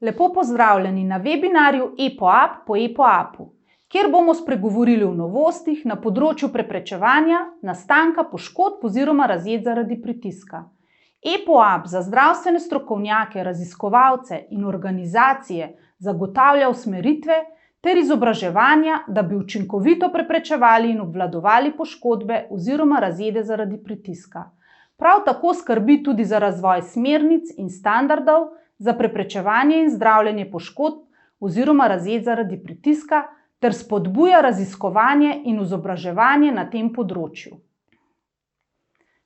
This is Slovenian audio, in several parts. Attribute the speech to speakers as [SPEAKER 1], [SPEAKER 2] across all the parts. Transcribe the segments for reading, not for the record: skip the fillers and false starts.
[SPEAKER 1] Lepo pozdravljeni na webinarju EPOAP po EPOAP-u, kjer bomo spregovorili o novostih na področju preprečevanja nastanka poškodb oziroma razjed zaradi pritiska. EPOAP za zdravstvene strokovnjake, raziskovalce in organizacije zagotavlja usmeritve ter izobraževanja, da bi učinkovito preprečevali in obvladovali poškodbe oziroma razjede zaradi pritiska. Prav tako skrbi tudi za razvoj smernic in standardov za preprečevanje in zdravljenje poškodb oziroma razjed zaradi pritiska ter spodbuja raziskovanje in izobraževanje na tem področju.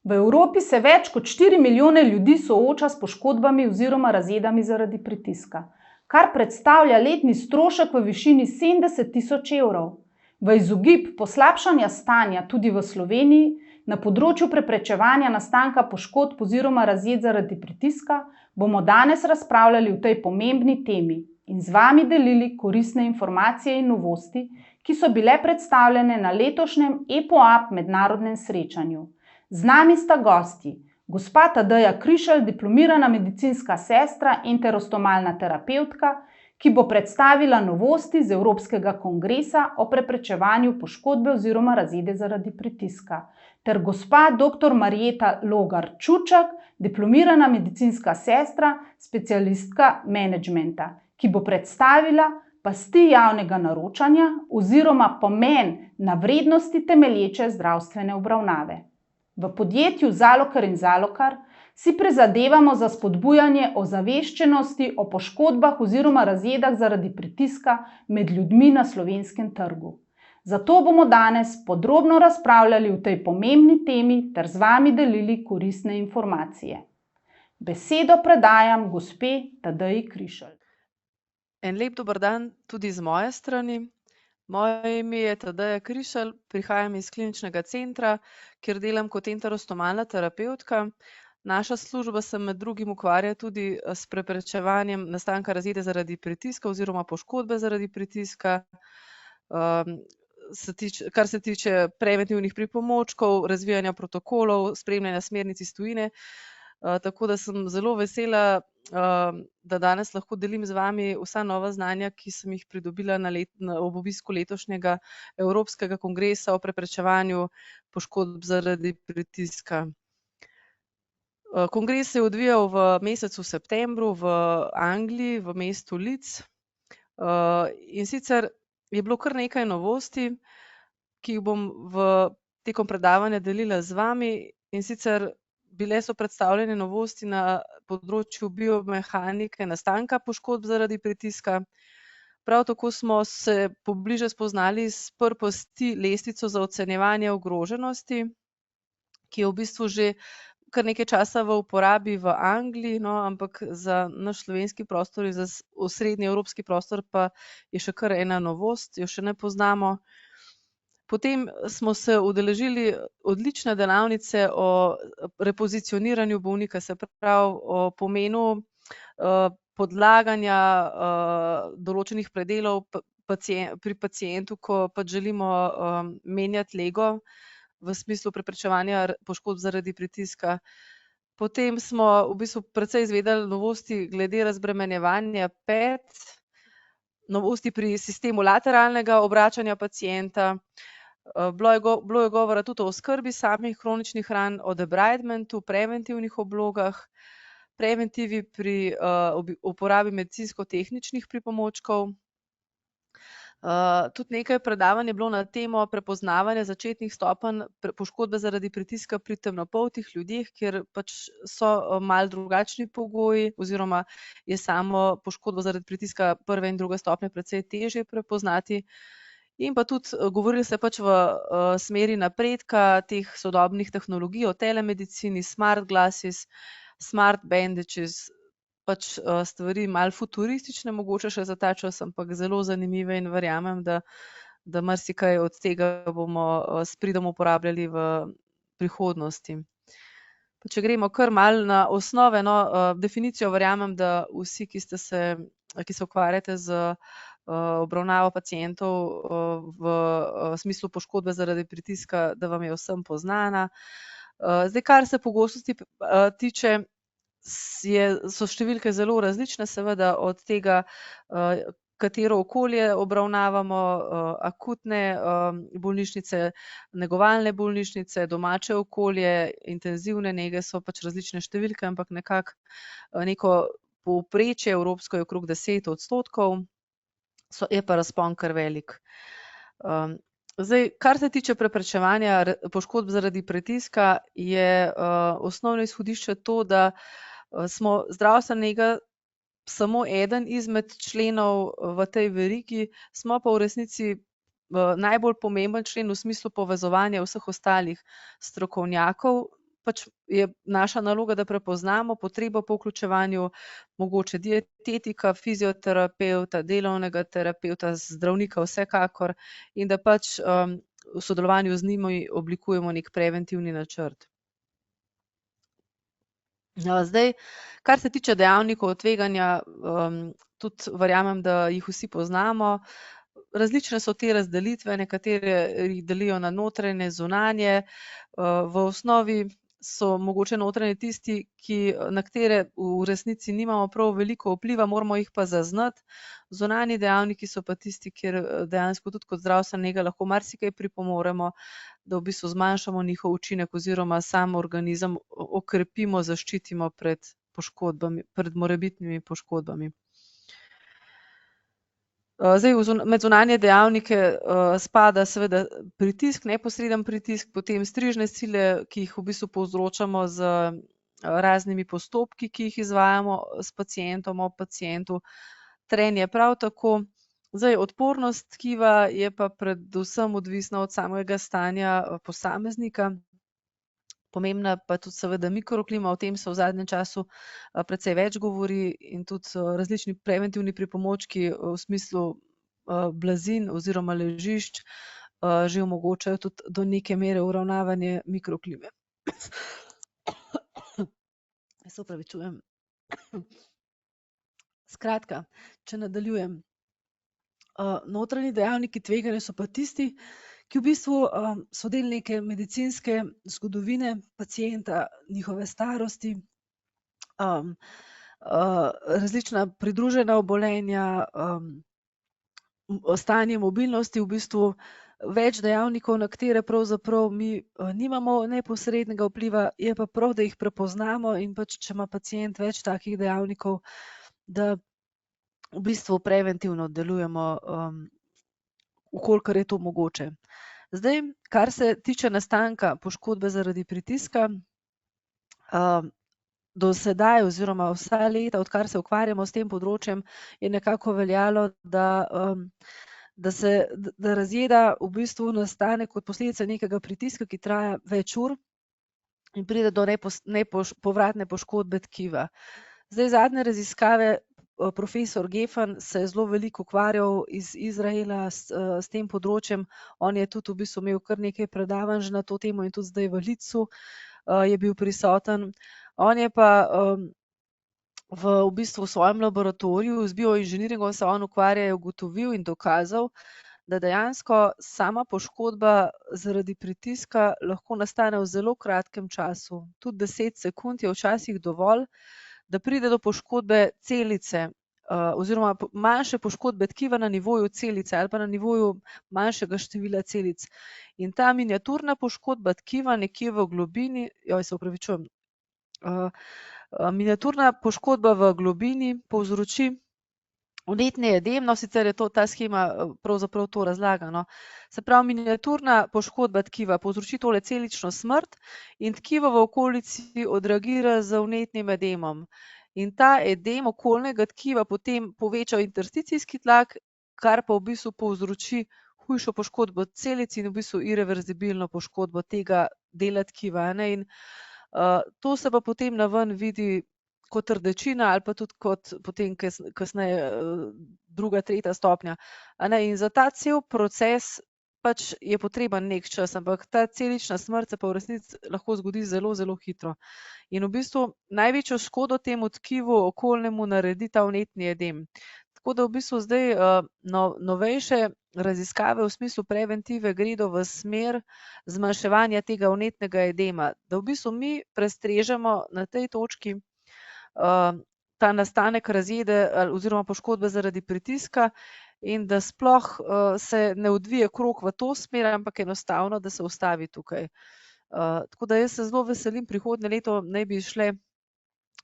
[SPEAKER 1] V Evropi se več kot 4 milijone ljudi sooča s poškodbami oziroma razjedami zaradi pritiska, kar predstavlja letni strošek v višini 70 tisoč evrov. V izogib poslabšanja stanja tudi v Sloveniji na področju preprečevanja nastanka poškodb oziroma razjed zaradi pritiska bomo danes razpravljali o tej pomembni temi in z vami delili koristne informacije in novosti, ki so bile predstavljene na letošnjem EPOAP mednarodnem srečanju. Z nami sta gosti, gospa Tadeja Krišelj, diplomirana medicinska sestra in enterostomalna terapevtka, ki bo predstavila novosti z Evropskega kongresa o preprečevanju poškodbe oziroma razjede zaradi pritiska, ter gospa dr. Marjeta Logar Čučak, diplomirana medicinska sestra, specialistka menedžmenta, ki bo predstavila pasti javnega naročanja oziroma pomen na vrednosti temelječe zdravstvene obravnave. V podjetju Zalokar in Zalokar si prizadevamo za spodbujanje ozaveščenosti o poškodbah oziroma razjedah zaradi pritiska med ljudmi na slovenskem trgu. Zato bomo danes podrobno razpravljali o tej pomembni temi ter z vami delili koristne informacije. Besedo predajam gospe Tadeji Krišelj.
[SPEAKER 2] En lep dober dan tudi z moje strani. Moje ime je Tadeja Krišelj, prihajam iz kliničnega centra, kjer delam kot enterostomalna terapevtka. Naša služba se med drugim ukvarja tudi s preprečevanjem nastanka razjede zaradi pritiska oziroma poškodbe zaradi pritiska, kar se tiče preventivnih pripomočkov, razvijanja protokolov, spremljanja smernic iz tujine. Tako da sem zelo vesela, da danes lahko delim z vami vsa nova znanja, ki sem jih pridobila ob obisku letošnjega Evropskega kongresa o preprečevanju poškodb zaradi pritiska. Kongres se je odvijal v mesecu septembru v Angliji, v mestu Leeds. In sicer je bilo kar nekaj novosti, ki jih bom tekom predavanja delila z vami, in sicer bile so predstavljene novosti na področju biomehanike nastanka poškodb zaradi pritiska. Prav tako smo se pobliže spoznali s pasti lestvico za ocenjevanje ogroženosti, ki je v bistvu že kar nekaj časa v uporabi v Angliji, ampak za naš slovenski prostor in za osrednji evropski prostor pa je še kar ena novost, jo še ne poznamo. Potem smo se udeležili odlične delavnice o repozicioniranju bolnika, se pravi o pomenu podlaganja določenih predelov pri pacientu, ko pač želimo menjati lego v smislu preprečevanja poškodb zaradi pritiska. Potem smo v bistvu precej izvedeli novosti glede razbremenjevanja pet, novosti pri sistemu lateralnega obračanja pacienta. Bilo je govora tudi o oskrbi samih kroničnih ran, o debridement-u, preventivnih oblogah, preventivi pri uporabi medicinsko-tehničnih pripomočkov. Tudi nekaj predavanj je bilo na temo prepoznavanja začetnih stopenj poškodbe zaradi pritiska pri temnopoltih ljudeh, kjer pač so malo drugačni pogoji oziroma je samo poškodbo zaradi pritiska prve in druge stopnje precej težje prepoznati. In pa tudi govorili se pač v smeri napredka teh sodobnih tehnologij, o telemedicini, smart glasses, smart bandages, pač stvari malo futuristične mogoče še za ta čas, ampak zelo zanimive in verjamem, da marsikaj od tega bomo s pridom uporabljali v prihodnosti. Pa če gremo kar malo na osnove, definicijo verjamem, da vsi, ki se ukvarjate z obravnavo pacientov v smislu poškodbe zaradi pritiska, da vam je vsem poznana. Zdaj, kar se pogostosti tiče, so številke zelo različne, seveda od tega, katero okolje obravnavamo, akutne bolnišnice, negovalne bolnišnice, domače okolje, intenzivne nege so pač različne številke, ampak nekako neko povprečje evropsko je okrog 10%, je pa razpon kar velik. Zdaj, kar se tiče preprečevanja poškodb zaradi pritiska, je osnovno izhodišče to, da smo zdravstvena nega samo eden izmed členov v tej verigi, smo pa v resnici najbolj pomemben člen v smislu povezovanja vseh ostalih strokovnjakov. Pač je naša naloga, da prepoznamo potrebo po vključevanju mogoče dietetika, fizioterapevta, delovnega terapevta, zdravnika vsekakor in da pač v sodelovanju z njimi oblikujemo nek preventivni načrt. Zdaj, kar se tiče dejavnikov tveganja, tudi verjamem, da jih vsi poznamo. Različne so te razdelitve, nekatere jih delijo na notranje, zunanje. V osnovi so mogoče notranje tisti, na katere v resnici nimamo prav veliko vpliva, moramo jih pa zaznati. Zunanji dejavniki so pa tisti, kjer dejansko tudi kot zdravstvena nega lahko marsikaj pripomoremo, da v bistvu zmanjšamo njihov učinek oziroma sam organizem okrepimo, zaščitimo pred poškodbami, pred morebitnimi poškodbami. Zdaj, med zunanje dejavnike spada seveda pritisk, neposreden pritisk, potem strižne sile, ki jih v bistvu povzročamo z raznimi postopki, ki jih izvajamo s pacientom, ob pacientu, trenje prav tako. Zdaj, odpornost tkiva je pa predvsem odvisna od samega stanja posameznika. Pomembna pa tudi seveda mikroklima, o tem se v zadnjem času precej več govori in tudi različni preventivni pripomočki v smislu blazin oziroma ležišč že omogočajo tudi do neke mere uravnavanje mikroklime. Se opravičujem. Skratka, če nadaljujem. Notranji dejavniki tveganja so pa tisti, ki v bistvu so del neke medicinske zgodovine pacienta, njihove starosti, različna pridružena obolenja, stanje mobilnosti, v bistvu več dejavnikov, na katere pravzaprav mi nimamo neposrednega vpliva, je pa prav, da jih prepoznamo in pač, če ima pacient več takih dejavnikov, da v bistvu preventivno delujemo, vkolikor je to mogoče. Zdaj, kar se tiče nastanka poškodbe zaradi pritiska, do sedaj oziroma vsa leta, odkar se ukvarjamo s tem področjem, je nekako veljalo, da razjeda v bistvu nastane kot posledica nekega pritiska, ki traja več ur in pride do povratne poškodbe tkiva. Zdaj, zadnje raziskave, profesor Geffen se je zelo veliko ukvarjal iz Izraela s tem področjem. On je tudi v bistvu imel kar nekaj predavanj že na to temo in tudi zdaj v Leedsu je bil prisoten. On je pa v bistvu v svojem laboratoriju z bioinženiringom se on ukvarja, je ugotovil in dokazal, da dejansko sama poškodba zaradi pritiska lahko nastane v zelo kratkem času. Tudi 10 sekund je včasih dovolj, da pride do poškodbe celice oziroma manjše poškodbe tkiva na nivoju celice ali pa na nivoju manjšega števila celic. In ta miniaturna poškodba tkiva nekje v globini, miniaturna poškodba v globini povzroči vnetni edem, no, sicer je ta shema pravzaprav to razlaga, no. Se pravi, miniaturna poškodba tkiva povzroči tole celično smrt in tkivo v okolici odreagira z vnetnim edemom. In ta edem okoljnega tkiva potem poveča intersticijski tlak, kar pa v bistvu povzroči hujšo poškodbo celic in v bistvu irreverzibilno poškodbo tega dela tkiva, ne. In to se pa potem naven vidi kot rdečina ali pa tudi kot potem kasneje druga, tretja stopnja. In za ta cel proces pač je potreben nek čas, ampak ta celična smrt se pa v resnici lahko zgodi zelo, zelo hitro. In v bistvu največjo škodo temu tkivu okoljnemu naredi ta vnetni edem. Tako da v bistvu zdaj novejše raziskave v smislu preventive gredo v smer zmanjševanja tega vnetnega edema, da v bistvu mi prestrežemo na tej točki ta nastanek razjede oziroma poškodbe zaradi pritiska in da sploh se ne odvije krog v to smer, ampak enostavno, da se ustavi tukaj. Tako da jaz se zelo veselim, prihodnje leto naj bi šle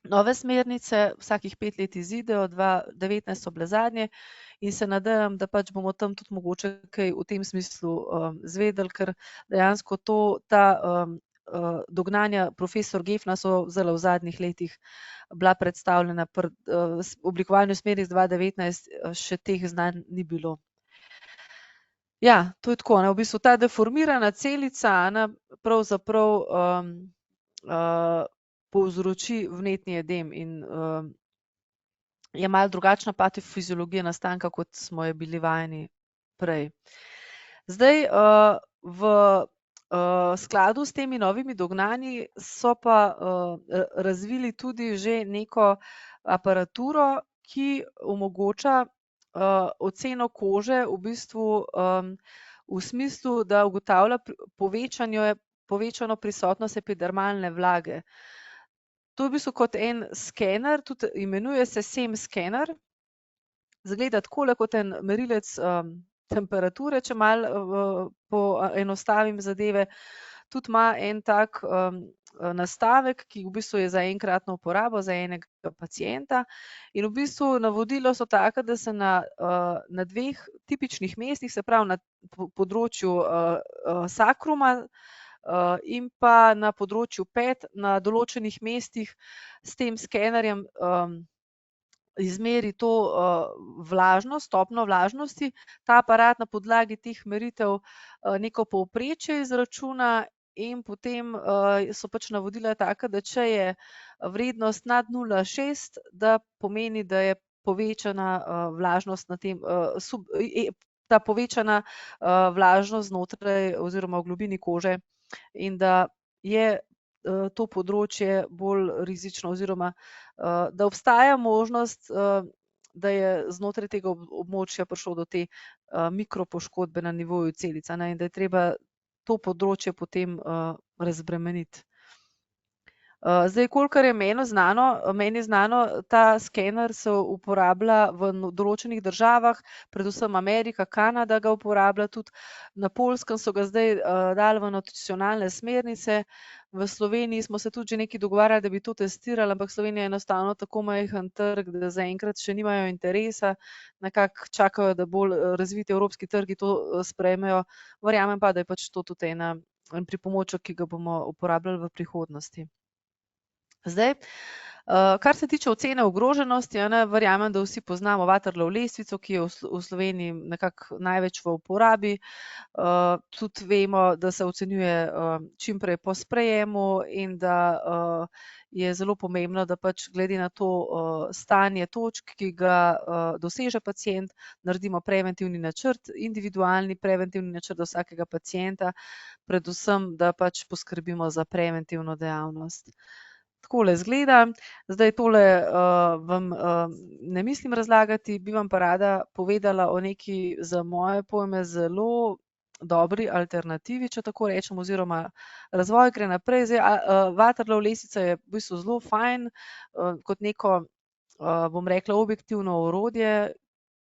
[SPEAKER 2] nove smernice, vsakih 5 let izidejo, 2019 so bile zadnje in se nadejam, da pač bomo tam tudi mogoče kaj v tem smislu zvedeli, ker dejansko ta dognanja profesor Gefna so zelo v zadnjih letih bila predstavljena pri oblikovanju smernic 2019, še teh znanj ni bilo. Ja, to je tako, v bistvu ta deformirana celica pravzaprav povzroči vnetni edem in je malo drugačna patofiziologija nastanka, kot smo je bili vajeni prej. Zdaj, v skladu s temi novimi dognanji so pa razvili tudi že neko aparaturo, ki omogoča oceno kože v bistvu v smislu, da ugotavlja povečano prisotnost epidermalne vlage. To je v bistvu kot en skener, tudi imenuje se SEM skener. Zgleda takole kot en merilec temperature, če malo poenostavim zadeve. Tudi ima en tak nastavek, ki v bistvu je za enkratno uporabo za enega pacienta. In v bistvu navodila so taka, da se na 2 tipičnih mestih, se pravi na področju sakruma in pa na področju pet, na določenih mestih s tem skenerjem izmeri to vlažnost, stopnjo vlažnosti. Ta aparat na podlagi teh meritev neko povprečje izračuna in potem so pač navodila taka, da če je vrednost nad 0,6, da pomeni, da je povečana vlažnost na tem, ta povečana vlažnost znotraj oziroma v globini kože in da je to področje bolj rizično oziroma da obstaja možnost, da je znotraj tega območja prišlo do te mikropoškodbe na nivoju celic in da je treba to področje potem razbremeniti. Zdaj, kolikor je meni znano, ta skener se uporablja v določenih državah, predvsem Amerika, Kanada ga uporablja, tudi na Poljskem so ga zdaj dali v nutricionalne smernice. V Sloveniji smo se tudi že nekaj dogovarjali, da bi to testirali, ampak Slovenija je enostavno tako majhen trg, da zaenkrat še nimajo interesa, nekako čakajo, da bolj razviti evropski trgi to sprejmejo. Verjamem pa, da je pač to tudi en pripomoček, ki ga bomo uporabljali v prihodnosti. Zdaj, kar se tiče ocene ogroženosti, verjamem, da vsi poznamo Waterloo lestvico, ki je v Sloveniji nekako največ v uporabi. Tudi vemo, da se ocenjuje čim prej po sprejemu in da je zelo pomembno, da pač glede na to stanje točk, ki ga doseže pacient, naredimo preventivni načrt, individualni preventivni načrt do vsakega pacienta, predvsem, da pač poskrbimo za preventivno dejavnost. Takole izgleda. Zdaj tole vam ne mislim razlagati, bi vam pa rada povedala o neki za moje pojme zelo dobri alternativi, če tako rečem, oziroma razvoj gre naprej. Zdaj, Waterloo lestvica je v bistvu zelo fajn kot neko, bom rekla, objektivno orodje,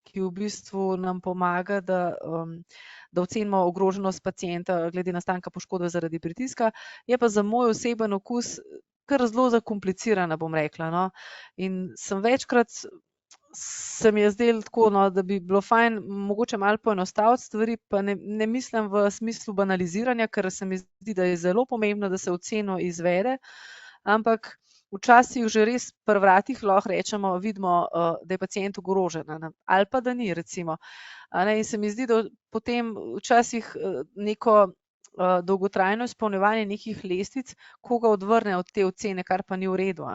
[SPEAKER 2] ki v bistvu nam pomaga, da ocenimo ogroženost pacienta glede nastanka poškodbe zaradi pritiska. Je pa za moj oseben okus kar zelo zakomplicirana, bom rekla, no. In večkrat se mi je zdelo tako, no, da bi bilo fajn mogoče malo poenostaviti stvari, pa ne mislim v smislu banaliziranja, ker se mi zdi, da je zelo pomembno, da se oceno izvede, ampak včasih že res pri vratih lahko rečemo, vidimo, da je pacient ogrožen, ali pa da ni, recimo. In se mi zdi, da potem včasih neko dolgotrajno izpolnjevanje nekih lestvic koga odvrne od te ocene, kar pa ni v redu.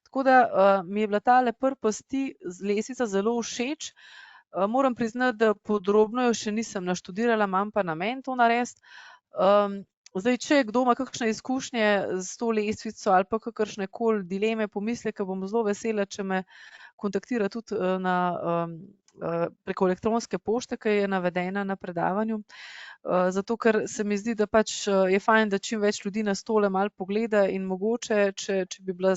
[SPEAKER 2] Tako da mi je bila tale prpasti lestvica zelo všeč. Moram priznati, da podrobno jo še nisem naštudirala, imam pa namen to narediti. Zdaj, če kdo ima kakšne izkušnje s to lestvico ali pa kakršne koli dileme, pomisleke, bom zelo vesela, če me kontaktira tudi na preko elektronske pošte, ki je navedena na predavanju. Zato, ker se mi zdi, da pač je fajn, da čim več ljudi nas tole malo pogleda in mogoče, če bi bila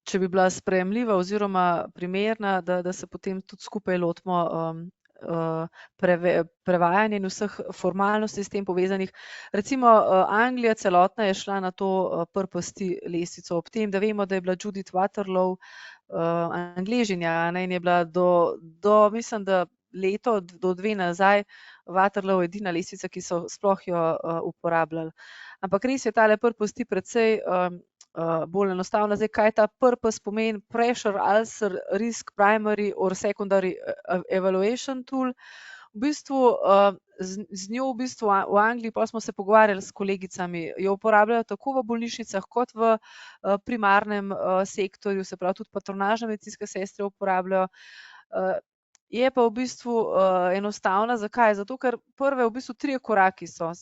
[SPEAKER 2] če bi bila sprejemljiva oziroma primerna, da se potem tudi skupaj lotimo prevajanja in vseh formalnosti s tem povezanih. Recimo Anglija celotna je šla na to prpasti lestvico, ob tem, da vemo, da je bila Judith Waterloo Angležinja, in je bila do mislim, da leto do 2 nazaj Waterloo edina lestvica, ki so sploh jo uporabljali. Ampak res je tale prpasti precej bolj enostavna. Zdaj, kaj ta purpose pomeni? Pressure, ulcer, risk, primary or secondary evaluation tool. V bistvu z njo v bistvu v Angliji, pa smo se pogovarjali s kolegicami, jo uporabljajo tako v bolnišnicah kot v primarnem sektorju, se pravi tudi patronažne medicinske sestre uporabljajo. Je pa v bistvu enostavna. Zakaj? Zato, ker prve v bistvu 3 koraki so.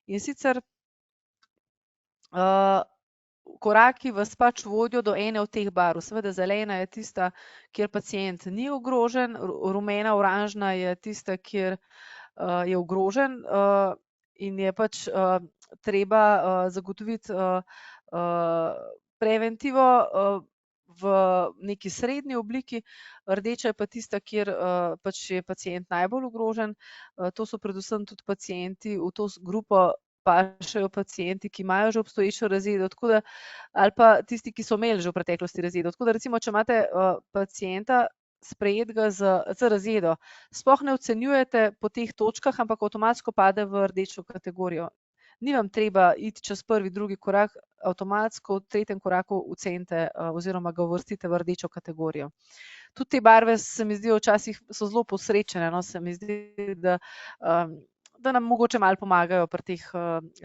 [SPEAKER 2] In sicer koraki vas pač vodijo do ene od teh barv. Seveda zelena je tista, kjer pacient ni ogrožen, rumena, oranžna je tista, kjer je ogrožen in je pač treba zagotoviti preventivo v neki srednji obliki. Rdeča je pa tista, kjer pač je pacient najbolj ogrožen. To so predvsem tudi pacienti, v to grupo pašejo pacienti, ki imajo že obstoječo razjedo, ali pa tisti, ki so imeli že v preteklosti razjedo. Tako da recimo, če imate pacienta sprejetega z razjedo, sploh ne ocenjujete po teh točkah, ampak avtomatsko pade v rdečo kategorijo. Ni vam treba iti čez prvi, drugi korak, avtomatsko v 3. koraku ocenite oziroma ga uvrstite v rdečo kategorijo. Tudi te barve se mi zdijo včasih so zelo posrečene, no, se mi zdi, da nam mogoče malo pomagajo pri teh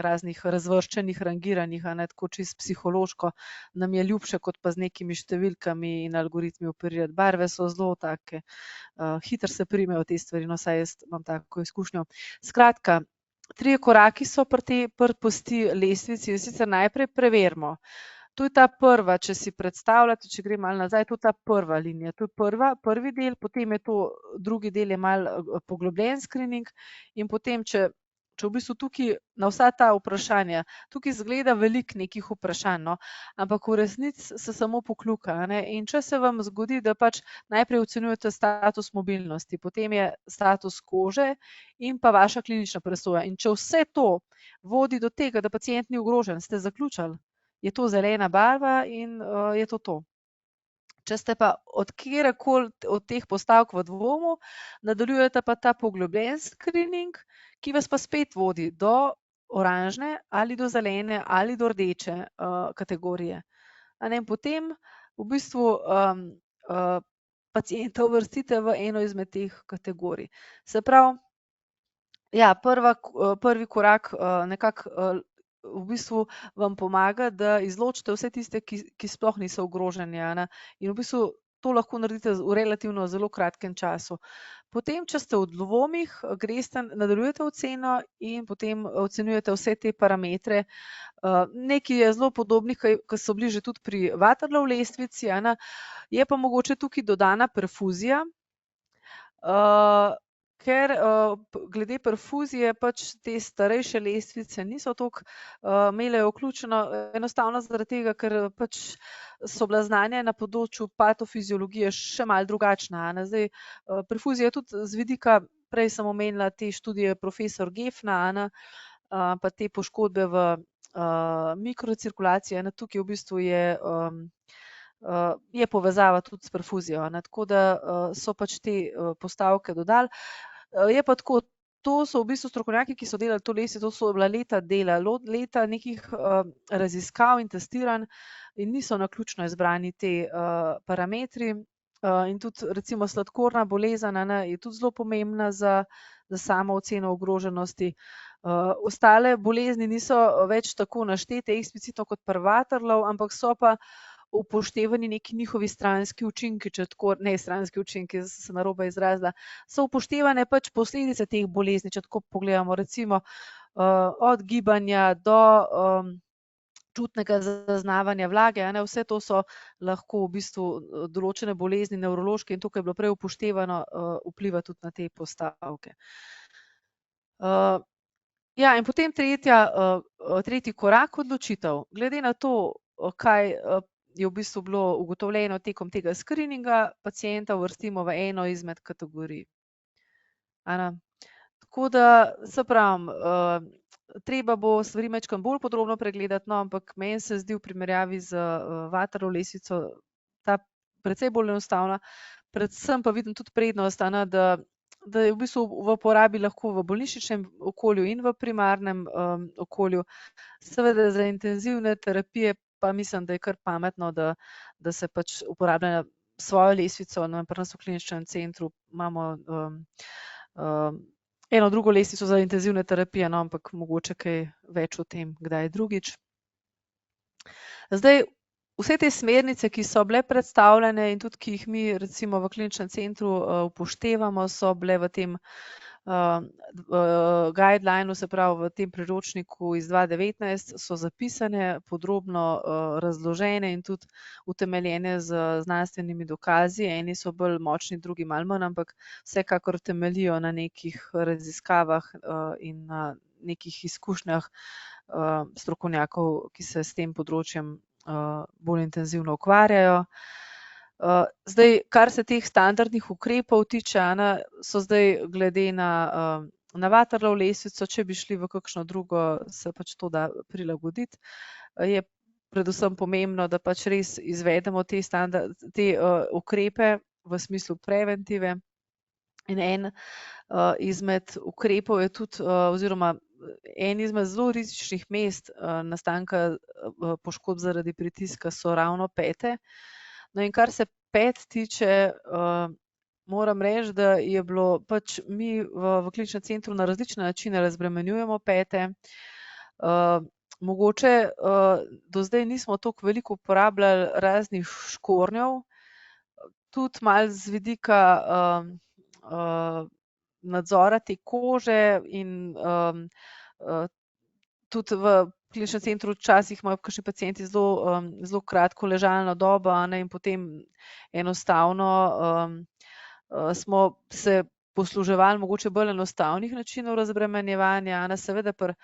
[SPEAKER 2] raznih razvrščenih, rangiranjih, tako čisto psihološko nam je ljubše, kot pa z nekimi številkami in algoritmi operirati. Barve so zelo take, hitro se primejo te stvari, no, saj jaz imam tako izkušnjo. Skratka, 3 koraki so pri tej prpasti lestvici, in sicer najprej preverimo. To je ta prva, če si predstavljate, če gre malo nazaj, to je ta prva linija. To je prvi del, potem je to drugi del, je malo poglobljen screening in potem, če v bistvu tukaj na vsa ta vprašanja, tukaj izgleda veliko nekih vprašanj, no, ampak v resnici se samo pokljuka, in če se vam zgodi, da pač najprej ocenjujete status mobilnosti, potem je status kože in pa vaša klinična presoja. In če vse to vodi do tega, da pacient ni ogrožen, ste zaključili. Je to zelena barva in je to. Če ste pa od kjerekoli od teh postavk v dvomu, nadaljujete pa ta poglobljen screening, ki vas pa spet vodi do oranžne ali do zelene ali do rdeče kategorije. In potem v bistvu pacienta uvrstite v eno izmed teh kategorij. Se pravi, ja, prvi korak nekako v bistvu vam pomaga, da izločite vse tiste, ki sploh niso ogroženi, in v bistvu to lahko naredite v relativno zelo kratkem času. Potem, če ste v dvomih, greste, nadaljujete oceno in potem ocenjujete vse te parametre. Nekaj je zelo podobnih, ki so bili že tudi pri Waterloo lestvici, je pa mogoče tukaj dodana perfuzija, ker glede perfuzije pač te starejše lestvice niso toliko imele vključeno, enostavno zaradi tega, ker pač so bila znanja na področju patofiziologije še malo drugačna. Zdaj, perfuzija tudi z vidika, prej sem omenila te študije profesor Gefna, pa te poškodbe v mikrocirkulaciji, tukaj v bistvu je povezava tudi s perfuzijo, tako da so pač te postavke dodali. Je pa tako, to so v bistvu strokovnjaki, ki so delali to lestvico, to so bila leta dela, leta nekih raziskav in testiranj in niso naključno izbrani te parametri. In tudi recimo sladkorna bolezen je tudi zelo pomembna za samo oceno ogroženosti. Ostale bolezni niso več tako naštete eksplicitno kot pri Waterloo, ampak so pa upoštevani neki njihovi stranski učinki, stranski učinki, se narobe izrazila, so upoštevane pač posledice teh bolezni, če tako pogledamo, recimo od gibanja do čutnega zaznavanja vlage, vse to so lahko v bistvu določene bolezni nevrološke in tukaj je bilo prej upoštevano, vpliva tudi na te postavke. Ja, in potem tretji korak odločitev. Glede na to, kaj je v bistvu bilo ugotovljeno tekom tega screeninga, pacienta uvrstimo v eno izmed kategorij. Tako da, se pravim, treba bo stvari majčkeno bolj podrobno pregledati, no, ampak meni se zdi v primerjavi z Waterloo lestvico ta precej bolj enostavna, predvsem pa vidim tudi prednost, da je v bistvu v uporabi lahko v bolnišničnem okolju in v primarnem okolju. Seveda za intenzivne terapije pa mislim, da je kar pametno, da se pač uporablja svojo lestvico. Pri nas v kliničnem centru imamo eno drugo lestvico za intenzivne terapije, no, ampak mogoče kaj več o tem, kdaj drugič. Zdaj, vse te smernice, ki so bile predstavljene in tudi, ki jih mi recimo v kliničnem centru upoštevamo, so bile v tem guidelineu, se pravi v tem priročniku iz 2019, so zapisane, podrobno razložene in tudi utemeljene z znanstvenimi dokazi. Eni so bolj močni, drugi malo manj, ampak vsekakor temeljijo na nekih raziskavah in na nekih izkušnjah strokovnjakov, ki se s tem področjem bolj intenzivno ukvarjajo. Zdaj, kar se teh standardnih ukrepov tiče, so zdaj glede na Waterloo lestvico, če bi šli v kakšno drugo, se pač to da prilagoditi. Je predvsem pomembno, da pač res izvedemo te ukrepe v smislu preventive. In en izmed ukrepov je tudi, oziroma en izmed zelo rizičnih mest nastanka poškodb zaradi pritiska so ravno pete. No, in kar se pet tiče, moram reči, da je bilo pač mi v kliničnem centru na različne načine razbremenjujemo pete. Mogoče do zdaj nismo toliko veliko uporabljali raznih škornjev, tudi malo z vidika nadzora te kože in tudi v kliničnem centru včasih imajo kakšni pacienti zelo kratko ležalno dobo, in potem enostavno smo se posluževali mogoče bolj enostavnih načinov razbremenjevanja. Seveda pri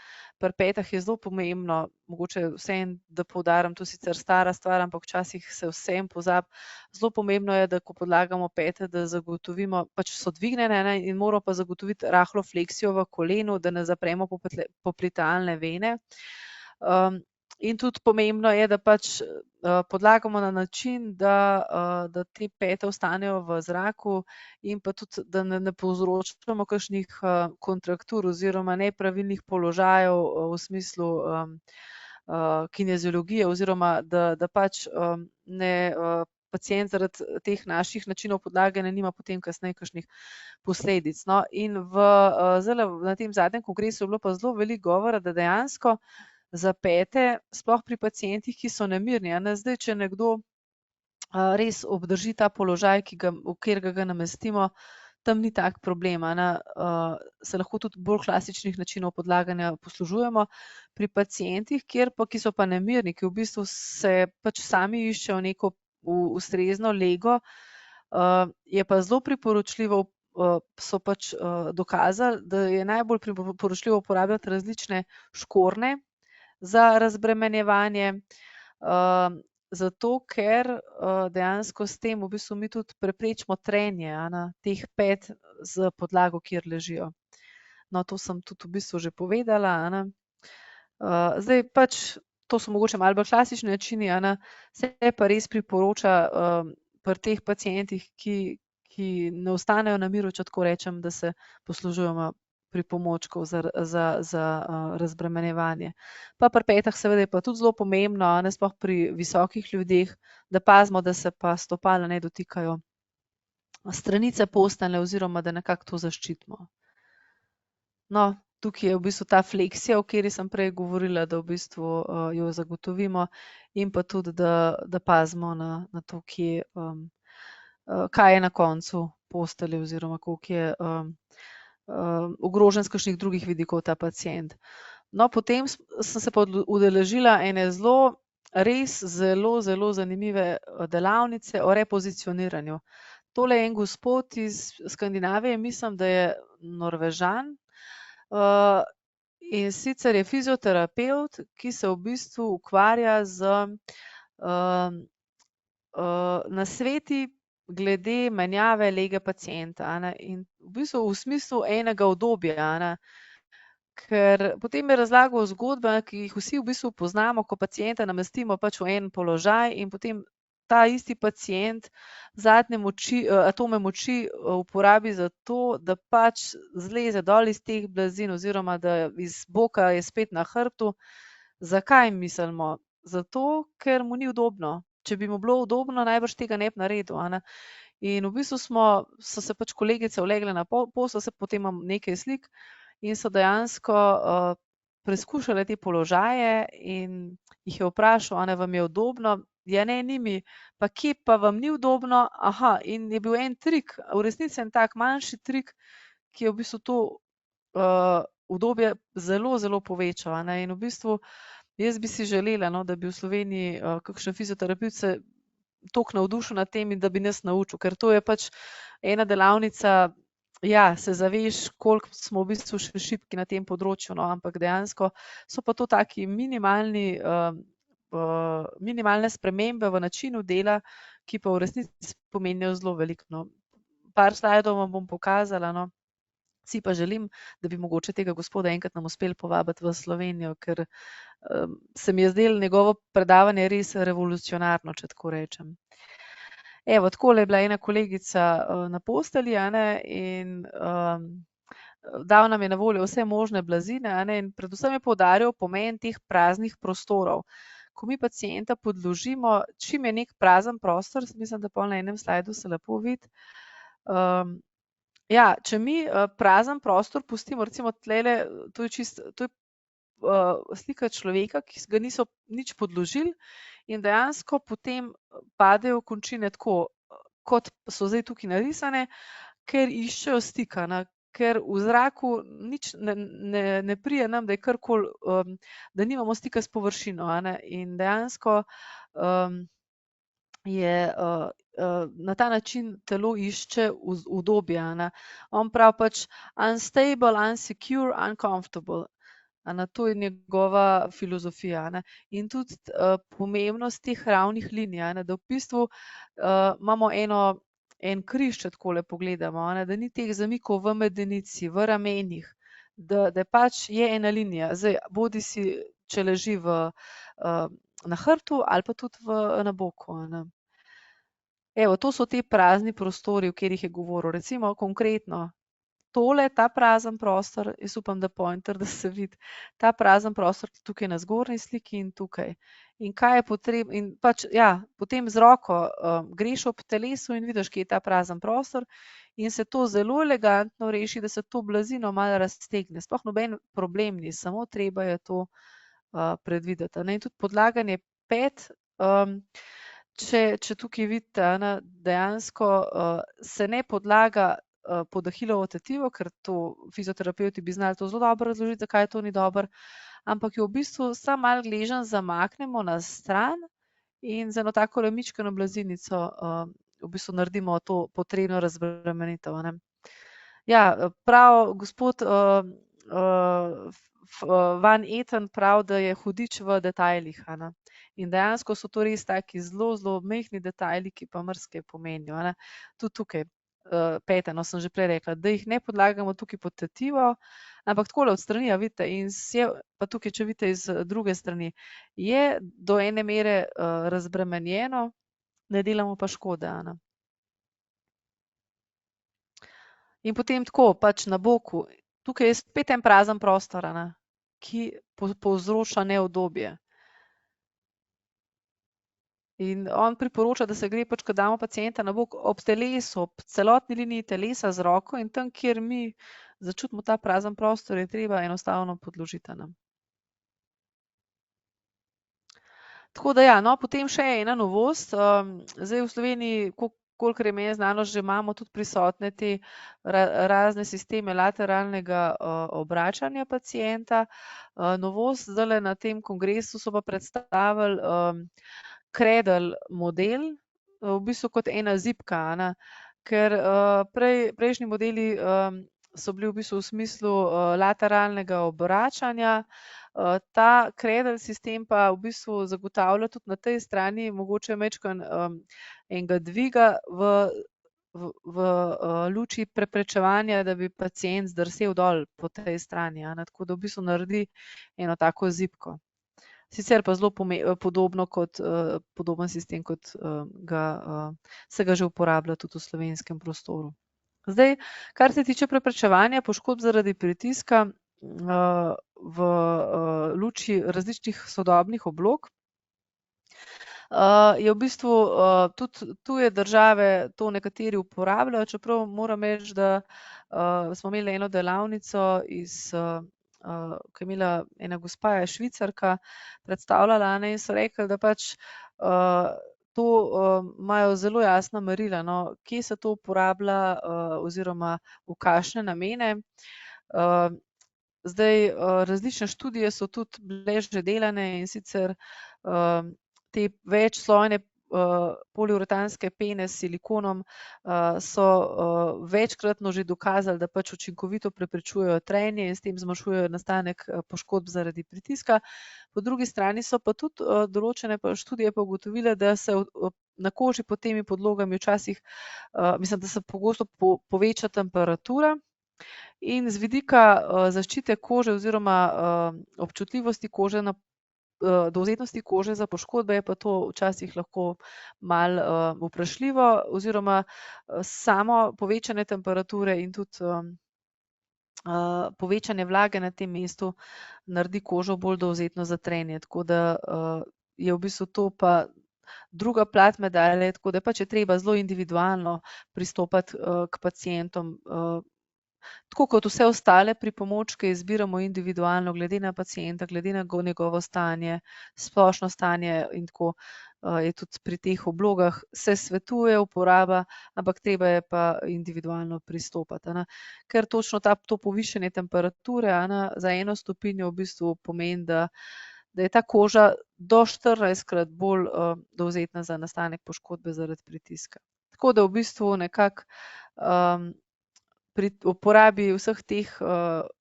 [SPEAKER 2] petah je zelo pomembno, mogoče vseeno, da poudarim, to je sicer stara stvar, ampak včasih se vseeno pozabi. Zelo pomembno je, da ko podlagamo pete, da zagotovimo, pač so dvignjene in moramo pa zagotoviti rahlo fleksijo v kolenu, da ne zapremo poplitealne vene. In tudi pomembno je, da pač podlagamo na način, da te pete ostanejo v zraku in pa tudi, da ne povzročamo kakšnih kontraktur oziroma nepravilnih položajev v smislu kineziologije oziroma da pač pacient zaradi teh naših načinov podlaganja nima potem kasneje kakšnih posledic. No, in zdajle na tem zadnjem kongresu je bilo pa zelo veliko govora, da dejansko za pete, sploh pri pacientih, ki so nemirni. Zdaj, če nekdo res obdrži ta položaj, v katerega ga namestimo, tam ni tak problem. Se lahko tudi bolj klasičnih načinov podlaganja poslužujemo. Pri pacientih, ki so pa nemirni, ki v bistvu se pač sami iščejo neko ustrezno lego, je pa zelo priporočljivo, so pač dokazali, da je najbolj priporočljivo uporabljati različne škornje za razbremenjevanje, zato ker dejansko s tem v bistvu mi tudi preprečimo trenje teh pet z podlago, kjer ležijo. No, to sem tudi v bistvu že povedala. Zdaj pač, to so mogoče malo bolj klasični načini, se pa res priporoča pri teh pacientih, ki ne ostanejo na miru, če tako rečem, da se poslužujemo pripomočkov za razbremenjevanje. Pa pri petah seveda je pa tudi zelo pomembno, sploh pri visokih ljudeh, da pazimo, da se pa stopala ne dotikajo stranice postelje oziroma da nekako to zaščitimo. No, tukaj je v bistvu ta fleksija, o kateri sem prej govorila, da v bistvu jo zagotovimo in pa tudi, da pazimo na to, kaj je na koncu postelje oziroma koliko je ogrožen z kakšnih drugih vidikov ta pacient. No, potem sem se pa udeležila ene res zelo zanimive delavnice o repozicioniranju. Tole je en gospod iz Skandinavije, mislim, da je Norvežan, in sicer je fizioterapevt, ki se v bistvu ukvarja z nasveti glede menjave lege pacienta, a ne, in v bistvu v smislu enega udobja, a ne. Ker potem je razlagal zgodbe, ki jih vsi v bistvu poznamo, ko pacienta namestimo pač v en položaj in potem ta isti pacient zadnje moči, atome moči uporabi za to, da pač zleze dol iz teh blazin oziroma da iz boka je spet na hrbtu. Zakaj mislimo? Zato, ker mu ni udobno. Če bi mu bilo udobno, najbrž tega ne bi naredil, a ne. In v bistvu so se pač kolegice ulegle na posel, potem imam nekaj slik, in so dejansko preizkušale te položaje in jih je vprašal, a ne, vam je udobno? Ja, ne, ni mi. Pa kje pa vam ni udobno? Aha, in je bil en trik, v resnici en tak manjši trik, ki je v bistvu to udobje zelo povečal, a ne. In v bistvu jaz bi si želela, no, da bi v Sloveniji kakšen fizioterapevt se toliko navdušil nad tem in da bi nas naučil, ker to je pač ena delavnica, ja, se zaveš, koliko smo v bistvu še šibki na tem področju, no, ampak dejansko so pa to taki minimalne spremembe v načinu dela, ki pa v resnici pomenijo zelo veliko, no. Par slajdov vam bom pokazala, no. Si pa želim, da bi mogoče tega gospoda enkrat nam uspeli povabiti v Slovenijo, ker se mi je zdelo njegovo predavanje res revolucionarno, če tako rečem. Evo, takole je bila ena kolegica na postelji, a ne, in dal nam je na voljo vse možne blazine, a ne, in predvsem je poudarjal pomen teh praznih prostorov. Ko mi pacienta podložimo, čim je nek prazen prostor, mislim, da pol na enem slajdu se lepo vidi, ja, če mi prazen prostor pustimo, recimo tlele, to je slika človeka, ki ga niso nič podložili, in dejansko potem padejo končine tako, kot so zdaj tukaj narisane, ker iščejo stika, ne, ker v zraku nič ne pride nam, da je karkoli, da nimamo stika s površino, a ne, in dejansko je na ta način telo išče udobje, a ne. On pravi pač unstable, unsecure, uncomfortable. A ne, to je njegova filozofija, a ne. In tudi pomembnost teh ravnih linij, a ne, da v bistvu imamo en križ, če takole pogledamo, a ne, da ni teh zamikov v medenici, v ramenih, da pač je ena linija. Zdaj, bodisi če leži na hrbtu ali pa tudi na boku, a ne. Evo, to so ti prazni prostori, o katerih je govoril. Recimo konkretno tole, ta prazen prostor, jaz upam, da pointer, da se vidi, ta prazen prostor tukaj na zgornji sliki in tukaj. In kaj je potrebno, in pač, ja, potem z roko greš ob telesu in vidiš, kje je ta prazen prostor, in se to zelo elegantno reši, da se to blazino malo raztegne. Sploh noben problem ni, samo treba je to predvideti, ne. In tudi podlaganje pet, če tukaj vidite, a ne, dejansko se ne podlaga pod ahilovo tetivo, ker to fizioterapevti bi znali to zelo dobro razložiti, zakaj to ni dobro, ampak jo v bistvu samo malo gleženj zamaknemo na stran in z eno tako mičkeno blazinico v bistvu naredimo to potrebno razbremenitev, a ne. Ja, prav gospod Van Etten pravi, da je hudič v detajlih, a ne. In dejansko so to res taki zelo majhni detajli, ki pa marsikaj pomenijo, a ne. Tudi tukaj pete, no, sem že prej rekla, da jih ne podlagamo tukaj pod tetivo, ampak takole od strani, a vidite, in pa tukaj, če vidite iz druge strani, je do ene mere razbremenjeno, ne delamo pa škode, a ne. In potem tako, pač na boku, tukaj je spet en prazen prostor, a ne, ki povzroča neudobje. In on priporoča, da se gre pač, ko damo pacienta na bok, ob telesu, ob celotni liniji telesa z roko, in tam, kjer mi začutimo ta prazen prostor, je treba enostavno podložiti, a ne. Tako da ja, no, potem še ena novost, zdaj v Sloveniji, kolikor je meni znano, že imamo tudi prisotne te razne sisteme lateralnega obračanja pacienta. Novost zdajle na tem kongresu so pa predstavili cradle model, v bistvu kot ena zibka, ne, ker prejšnji modeli so bili v bistvu v smislu lateralnega obračanja. Ta cradle sistem pa v bistvu zagotavlja tudi na tej strani mogoče majčkeno enega dviga v luči preprečevanja, da bi pacient zdrsel dol po tej strani, ne, tako da v bistvu naredi eno tako zibko. Sicer pa zelo podoben sistem, kot se ga že uporablja tudi v slovenskem prostoru. Zdaj, kar se tiče preprečevanja poškodb zaradi pritiska v luči različnih sodobnih oblog, je v bistvu tudi tuje države to nekateri uporabljajo, čeprav moram reči, da smo imeli eno delavnico ko je imela ena gospa, je Švicarka, predstavljala, ne, in so rekli, da pač to imajo zelo jasna merila, no, kje se to uporablja oziroma v kakšne namene. Zdaj, različne študije so tudi bile že delane, in sicer te večslojne poliuretanske pene s silikonom so večkratno že dokazali, da pač učinkovito preprečujejo trenje in s tem zmanjšujejo nastanek poškodb zaradi pritiska. Po drugi strani so pa tudi določene študije pa ugotovile, da se na koži pod temi podlogami včasih, mislim, da se pogosto poveča temperatura. In z vidika zaščite kože oziroma občutljivosti kože na dovzetnosti kože za poškodbe je pa to včasih lahko malo vprašljivo, oziroma samo povečanje temperature in tudi povečanje vlage na tem mestu naredi kožo bolj dovzetno za trenje, tako da je v bistvu to pa druga plat medalje, tako da pač je treba zelo individualno pristopati k pacientom. Tako kot vse ostale pripomočke izbiramo individualno, glede na pacienta, glede na njegovo stanje, splošno stanje, in tako je tudi pri teh oblogah se svetuje uporaba, ampak treba je pa individualno pristopati, ne. Ker točno to povišanje temperature, ne, za 1 stopinjo v bistvu pomeni, da je ta koža do 14-krat bolj dovzetna za nastanek poškodbe zaradi pritiska. Tako da v bistvu nekako pri uporabi vseh teh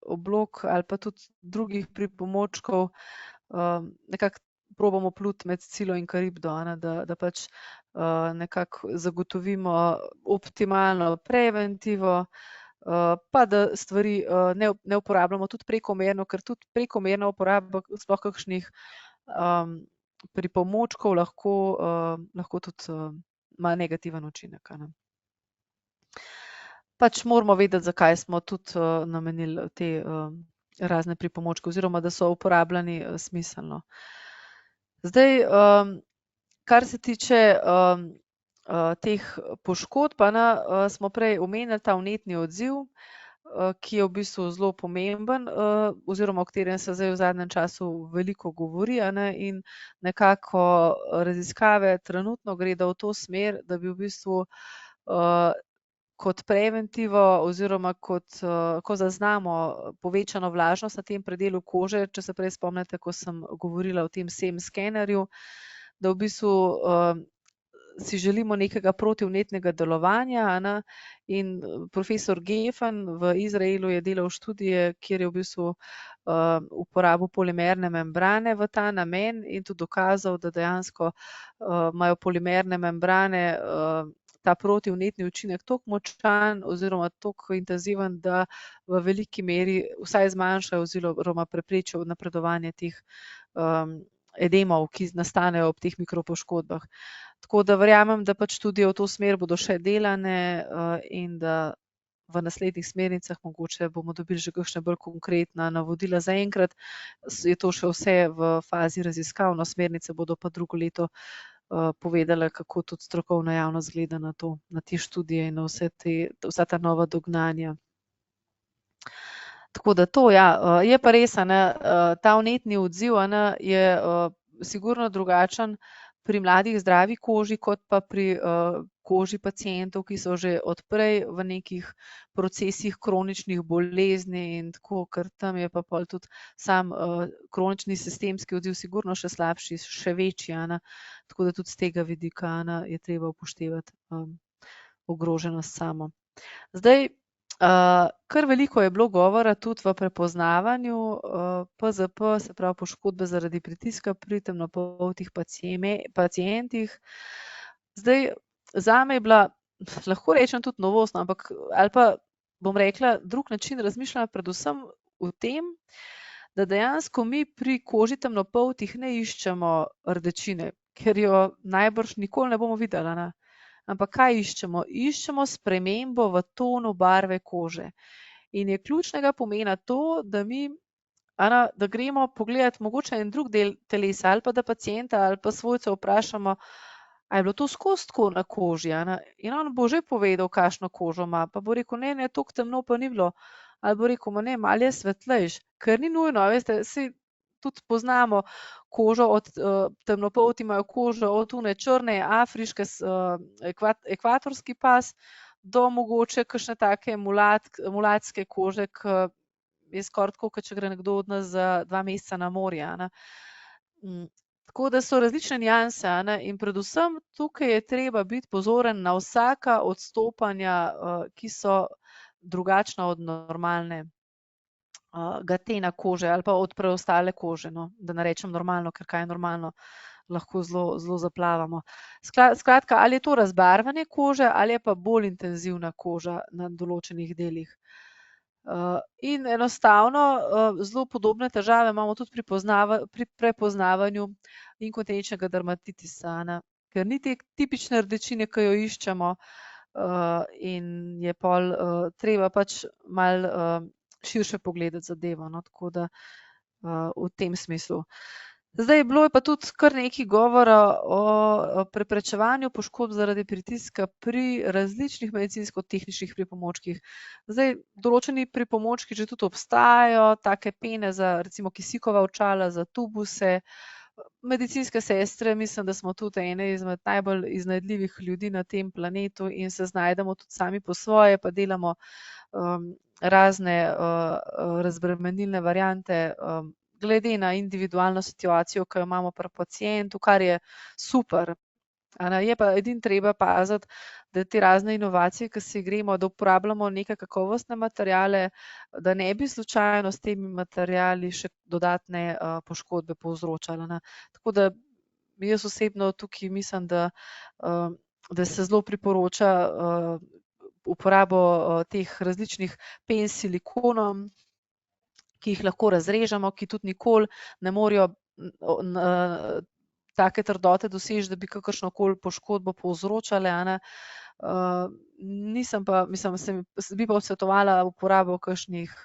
[SPEAKER 2] oblog ali pa tudi drugih pripomočkov nekako probamo pluti med Scilo in Karibdo, ne, da pač nekako zagotovimo optimalno preventivo, pa da stvari ne uporabljamo tudi prekomerno, ker tudi prekomerna uporaba sploh kakšnih pripomočkov lahko tudi ima negativen učinek, a ne. Pač moramo vedeti, zakaj smo tudi namenili te razne pripomočke oziroma da so uporabljani smiselno. Zdaj, kar se tiče teh poškodb, smo prej omenili ta vnetni odziv, ki je v bistvu zelo pomemben oziroma o katerem se zdaj v zadnjem času veliko govori, a ne, in nekako raziskave trenutno gredo v to smer, da bi v bistvu kot preventivo oziroma ko zaznamo povečano vlažnost na tem predelu kože, če se prej spomnite, ko sem govorila o tem SEM skenerju, da v bistvu si želimo nekega protivnetnega delovanja, a ne, in profesor Geffen v Izraelu je delal študije, kjer je v bistvu uporabil polimerne membrane v ta namen in tudi dokazal, da dejansko imajo polimerne membrane ta protivnetni učinek toliko močan oziroma toliko intenziven, da v veliki meri vsaj zmanjšajo oziroma preprečijo napredovanje teh edemov, ki nastanejo ob teh mikropoškodbah. Tako da verjamem, da pač študije v to smer bodo še delane in da v naslednjih smernicah mogoče bomo dobili že kakšne bolj konkretna navodila. Zaenkrat je to še vse v fazi raziskav, no, smernice bodo pa drugo leto povedale, kako tudi strokovna javnost gleda na to, na te študije in na vsa ta nova dognanja. Tako da to, ja, je pa res, ta vnetni odziv je sigurno drugačen pri mladih zdravi koži, kot pa pri koži pacientov, ki so že odprej v nekih procesih kroničnih bolezni in tako, ker tam je pa pol tudi sam kronični sistemski odziv sigurno še slabši, še večji, tako da tudi z tega vidika je treba upoštevati ogroženost samo. Zdaj, kar veliko je bilo govora tudi v prepoznavanju PZP, se pravi poškodbe zaradi pritiska pri temnopoltih pacientih. Zdaj, zame je bila, lahko rečem tudi novost, ampak ali pa bom rekla, drug način razmišljanja predvsem v tem, da dejansko mi pri koži temnopoltih ne iščemo rdečine, ker jo najbrž nikoli ne bomo videli, ne? Ampak kaj iščemo? Iščemo spremembo v tonu barve kože. In je ključnega pomena to, da mi, da gremo pogledati mogoče en drug del telesa ali pa da pacienta ali pa svojca vprašamo, a je bilo to skozi tako na koži, in on bo že povedal, kakšno kožo ima, pa bo rekel, ne, toliko temno pa ni bilo, ali bo rekel, ne, malo je svetlejš, ker ni nujno, veste, saj tudi poznamo kožo, od temnopolti imajo kožo od une črne, afriške, ekvatorski pas, do mogoče kakšne take mulatske kože, ki je skoraj tako, kot če gre nekdo od nas za 2 meseca na morje, Tako da so različne nianse, in predvsem tukaj je treba biti pozoren na vsaka odstopanja, ki so drugačna od normalne tena kože ali pa od preostale kože, no, da ne rečem normalno, ker kaj je normalno, lahko zelo zaplavamo. Skratka, ali je to razbarvanje kože ali je pa bolj intenzivna koža na določenih delih. In enostavno zelo podobne težave imamo tudi pri prepoznavanju inkontinenčnega dermatitisa, ker ni te tipične rdečine, ki jo iščemo, in je pol treba pač malo širše pogledati zadevo, no, tako da v tem smislu. Zdaj, bilo je pa tudi kar nekaj govora o preprečevanju poškodb zaradi pritiska pri različnih medicinsko-tehničnih pripomočkih. Zdaj, določeni pripomočki že tudi obstajajo, take pene za recimo kisikova očala, za tubuse, medicinske sestre, mislim, da smo tudi ene izmed najbolj iznajdljivih ljudi na tem planetu in se znajdemo tudi sami po svoje, pa delamo razne razbremenilne variante, glede na individualno situacijo, ki jo imamo pri pacientu, kar je super. Je pa edino treba paziti, da te razne inovacije, ki se gremo, da uporabljamo neke kakovostne materiale, da ne bi slučajno s temi materiali še dodatne poškodbe povzročali. Tako da jaz osebno tukaj mislim, da se zelo priporoča uporabo teh različnih pen s silikonom, ki jih lahko razrežemo, ki tudi nikoli ne morejo take trdote doseči, da bi kakršnokoli poškodbo povzročale. Nisem pa, bi pa odsvetovala uporabo kakšnih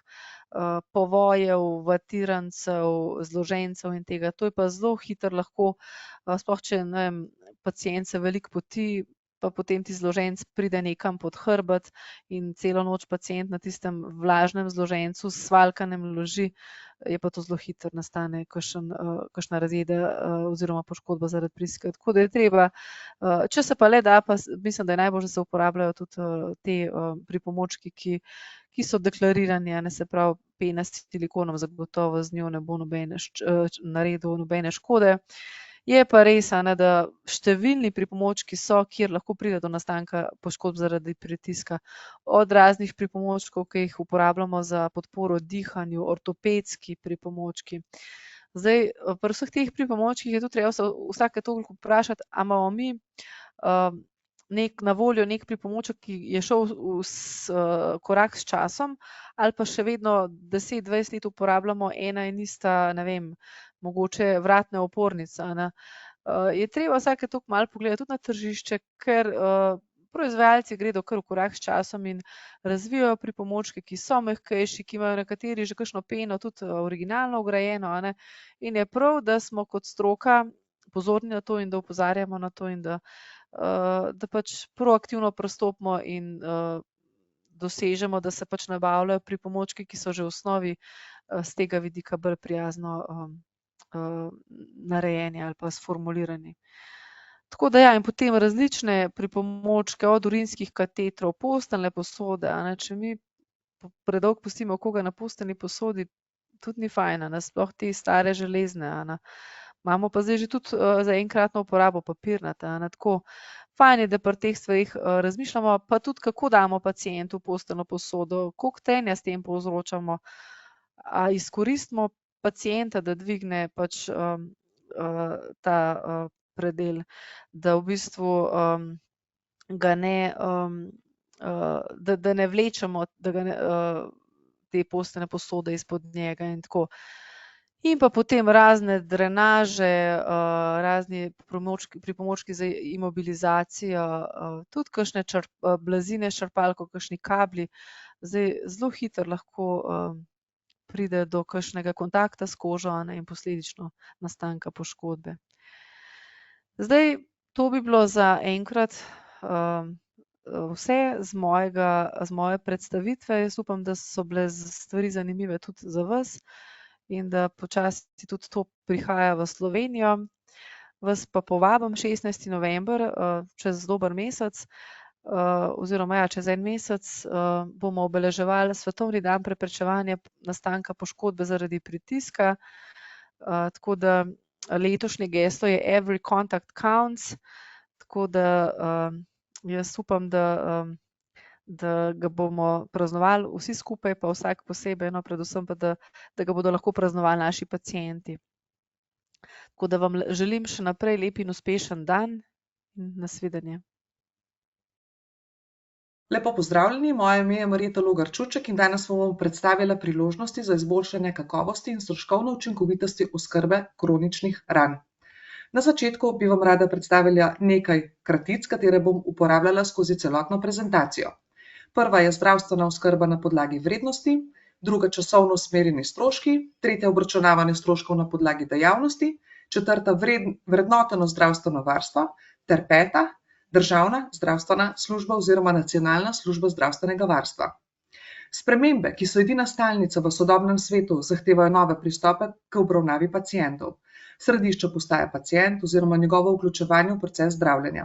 [SPEAKER 2] povojev, vatirancev, zložencev in tega. To je pa zelo hitro lahko, sploh če, ne vem, pacient se veliko poti, pa potem ti zloženc pride nekam pod hrbet in celo noč pacient na tistem vlažnem zložencu s svaljkanjem leži, je pa to zelo hitro nastane kakšna razjeda oziroma poškodba zaradi pritiska. Tako da je treba, če se pa le da, pa mislim, da je najbolj, da se uporabljajo tudi te pripomočki, ki so deklarirani, se pravi pena s silikonom, zagotovo z njo ne bo naredil nobene škode. Je pa res, da številni pripomočki so, kjer lahko pride do nastanka poškodb zaradi pritiska. Od raznih pripomočkov, ki jih uporabljamo za podporo dihanju, ortopedski pripomočki. Zdaj, pri vseh teh pripomočkih je tudi treba vsake toliko vprašati, a imamo mi na voljo nek pripomoček, ki je šel korak s časom, ali pa še vedno 10-20 let uporabljamo ena in ista, ne vem, mogoče vratne opornice. Je treba vsake toliko malo pogledati tudi na tržišče, ker proizvajalci gredo kar v korak s časom in razvijajo pripomočke, ki so mehkejši, ki imajo nekateri že kakšno peno tudi originalno vgrajeno, in je prav, da smo kot stroka pozorni na to in da opozarjamo na to in da pač proaktivno pristopimo in dosežemo, da se pač nabavljajo pripomočki, ki so že v osnovi z tega vidika bolj prijazno narejeni ali pa sformulirani. Tako da ja, in potem različne pripomočke od urinskih katetrov, posteljne posode, a ne, če mi predolgo pustimo koga na posteljni posodi, tudi ni fajn, a ne, sploh te stare železne, a ne. Imamo pa zdaj že tudi za enkratno uporabo papirnate, a ne, tako. Fajn je, da pri teh stvareh razmišljamo, pa tudi kako damo pacientu posteljno posodo, koliko tenja s tem povzročamo, a izkoristimo pacienta, da dvigne pač ta predel, da v bistvu ga ne, da ne vlečemo, da ga ne, te posteljne posode izpod njega in tako. In pa potem razne drenaže, razni pripomočki za imobilizacijo, tudi kakšne blazine s črpalko, kakšni kabli. Zdaj zelo hitro lahko pride do kakšnega kontakta s kožo, a ne, in posledično nastanka poškodbe. Zdaj, to bi bilo za enkrat vse z moje predstavitve. Jaz upam, da so bile stvari zanimive tudi za vas in da počasi tudi to prihaja v Slovenijo. Vas pa povabim 16. november, čez dober mesec, oziroma ja, čez en mesec bomo obeleževali Svetovni dan preprečevanja nastanka poškodbe zaradi pritiska. Tako da letošnje geslo je Every contact counts, tako da jaz upam, da ga bomo praznovali vsi skupaj, pa vsak posebej, no, predvsem pa, da ga bodo lahko praznovali naši pacienti. Tako da vam želim še naprej lep in uspešen dan in nasvidenje.
[SPEAKER 3] Lepo pozdravljeni, moje ime je Marjeta Logar Čuček in danes vam bom predstavila priložnosti za izboljšanje kakovosti in stroškovne učinkovitosti oskrbe kroničnih ran. Na začetku bi vam rada predstavila nekaj kratic, katere bom uporabljala skozi celotno prezentacijo. Prva je zdravstvena oskrba na podlagi vrednosti, druga časovno usmerjeni stroški, tretja obračunavanje stroškov na podlagi dejavnosti, četrta vrednoteno zdravstveno varstvo ter peta državna zdravstvena služba oziroma nacionalna služba zdravstvenega varstva. Spremembe, ki so edina stalnica v sodobnem svetu, zahtevajo nove pristope k obravnavi pacientov. Središče postaja pacient oziroma njegovo vključevanje v proces zdravljenja.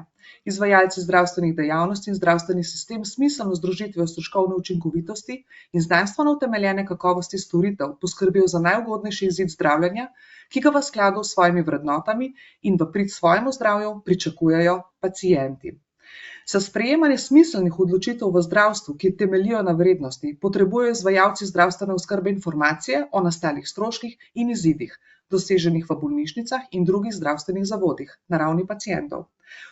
[SPEAKER 3] Izvajalci zdravstvenih dejavnosti in zdravstveni sistem smiselno združitvijo stroškovne učinkovitosti in znanstveno utemeljene kakovosti storitev poskrbijo za najugodnejši izid zdravljenja, ki ga v skladu s svojimi vrednotami in v prid svojemu zdravju pričakujejo pacienti. Za sprejemanje smiselnih odločitev v zdravstvu, ki temeljijo na vrednosti, potrebujejo izvajalci zdravstvene oskrbe informacije o nastalih stroških in izidih, doseženih v bolnišnicah in drugih zdravstvenih zavodih na ravni pacientov.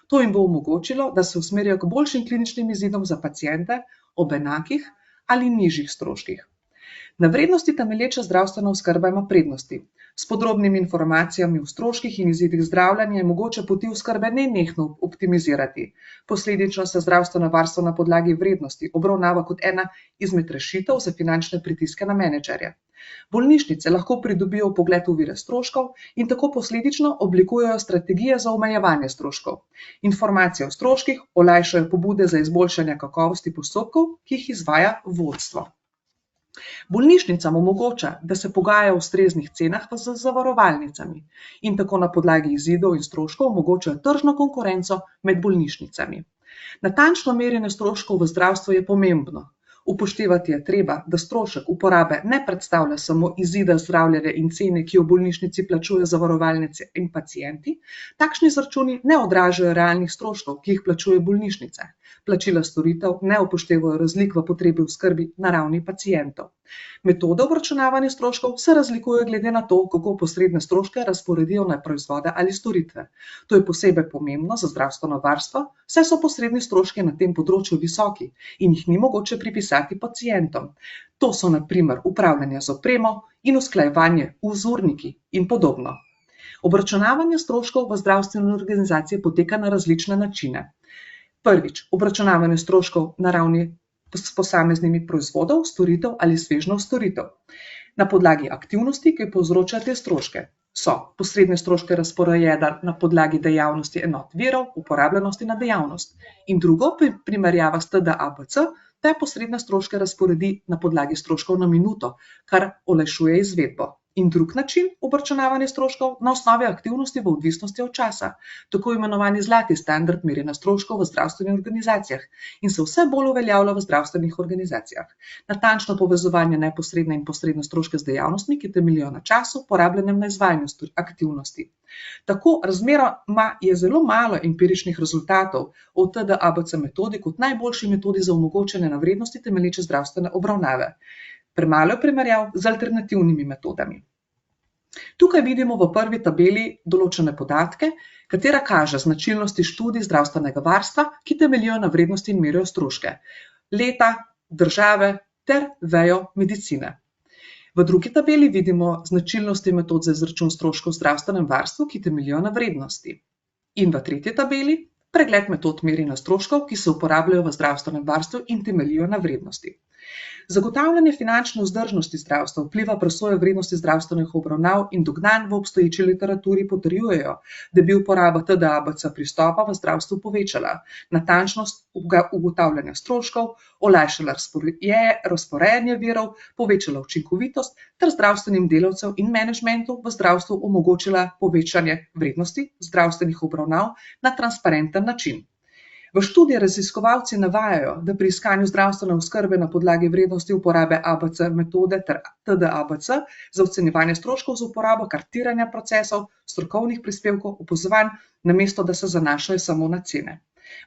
[SPEAKER 3] To jim bo omogočilo, da se usmerijo k boljšim kliničnim izidom za paciente ob enakih ali nižjih stroških. Na vrednosti temelječa zdravstvena oskrba ima prednosti. S podrobnimi informacijami o stroških in izidih zdravljenja je mogoče poti oskrbe nenehno optimizirati. Posledično se zdravstveno varstvo na podlagi vrednosti obravnava kot ena izmed rešitev za finančne pritiske na menedžerje. Bolnišnice lahko pridobijo vpogled v vire stroškov in tako posledično oblikujejo strategije za omejevanje stroškov. Informacije o stroških olajšajo pobude za izboljšanje kakovosti postopkov, ki jih izvaja vodstvo. Bolnišnicam omogoča, da se pogajajo o ustreznih cenah z zavarovalnicami in tako na podlagi izidov in stroškov omogočajo tržno konkurenco med bolnišnicami. Natančno merjenje stroškov v zdravstvu je pomembno. Upoštevati je treba, da strošek uporabe ne predstavlja samo izida zdravljenja in cene, ki jo v bolnišnici plačujejo zavarovalnice in pacienti. Takšni izračuni ne odražajo realnih stroškov, ki jih plačujejo bolnišnice. Plačila storitev ne upoštevajo razlik v potrebi oskrbi na ravni pacientov. Metode obračunavanja stroškov se razlikujejo glede na to, kako posredne stroške razporedijo na proizvode ali storitve. To je posebej pomembno za zdravstveno varstvo, saj so posredni stroški na tem področju visoki in jih ni mogoče pripisati pacientom. To so na primer upravljanje z opremo in usklajevanje z urniki in podobno. Obračunavanje stroškov v zdravstveni organizaciji poteka na različne načine. Prvič, obračunavanje stroškov na ravni s posameznimi proizvodov, storitev ali svežnjev storitev. Na podlagi aktivnosti, ki povzročajo te stroške, so posredne stroške razporejene na podlagi dejavnosti enot virov, uporabljenosti na dejavnost. In drugo, primerjava s TDABC, te posredne stroške razporedi na podlagi stroškov na minuto, kar olajšuje izvedbo. in drug način obračunavanja stroškov na osnovi aktivnosti v odvisnosti od časa, tako imenovani zlati standard merjenja stroškov v zdravstvenih organizacijah in se vse bolj uveljavlja v zdravstvenih organizacijah. Natančno povezovanje neposredne in posredne stroške z dejavnostmi, ki temeljijo na času, porabljenem na izvajanju aktivnosti. Tako razmeroma je zelo malo empiričnih rezultatov o TDABC metodi kot najboljši metodi za omogočanje na vrednosti temelječe zdravstvene obravnave. Premalo je primerjav z alternativnimi metodami. Tukaj vidimo v prvi tabeli določene podatke, katera kaže značilnosti študij zdravstvenega varstva, ki temeljijo na vrednosti in merijo stroške, leta, države ter vejo medicine. V drugi tabeli vidimo značilnosti metod za izračun stroškov v zdravstvenem varstvu, ki temeljijo na vrednosti. In v tretji tabeli pregled metod merjenja stroškov, ki se uporabljajo v zdravstvenem varstvu in temeljijo na vrednosti. Zagotavljanje finančne vzdržnosti zdravstva vpliva presoje vrednosti zdravstvenih obravnav in dognanj v obstoječi literaturi potrjujejo, da bi uporaba TDABC pristopa v zdravstvu povečala natančnost ugotavljanja stroškov, olajšala razporejanje virov, povečala učinkovitost ter zdravstvenim delavcem in menedžmentu v zdravstvu omogočila povečanje vrednosti zdravstvenih obravnav na transparenten način. V študiji raziskovalci navajajo, da pri iskanju zdravstvene oskrbe na podlagi vrednosti uporabe ABC metode ter TDABC za ocenjevanje stroškov z uporabo kartiranja procesov, strokovnih prispevkov, opazovanj, namesto da se zanašajo samo na cene.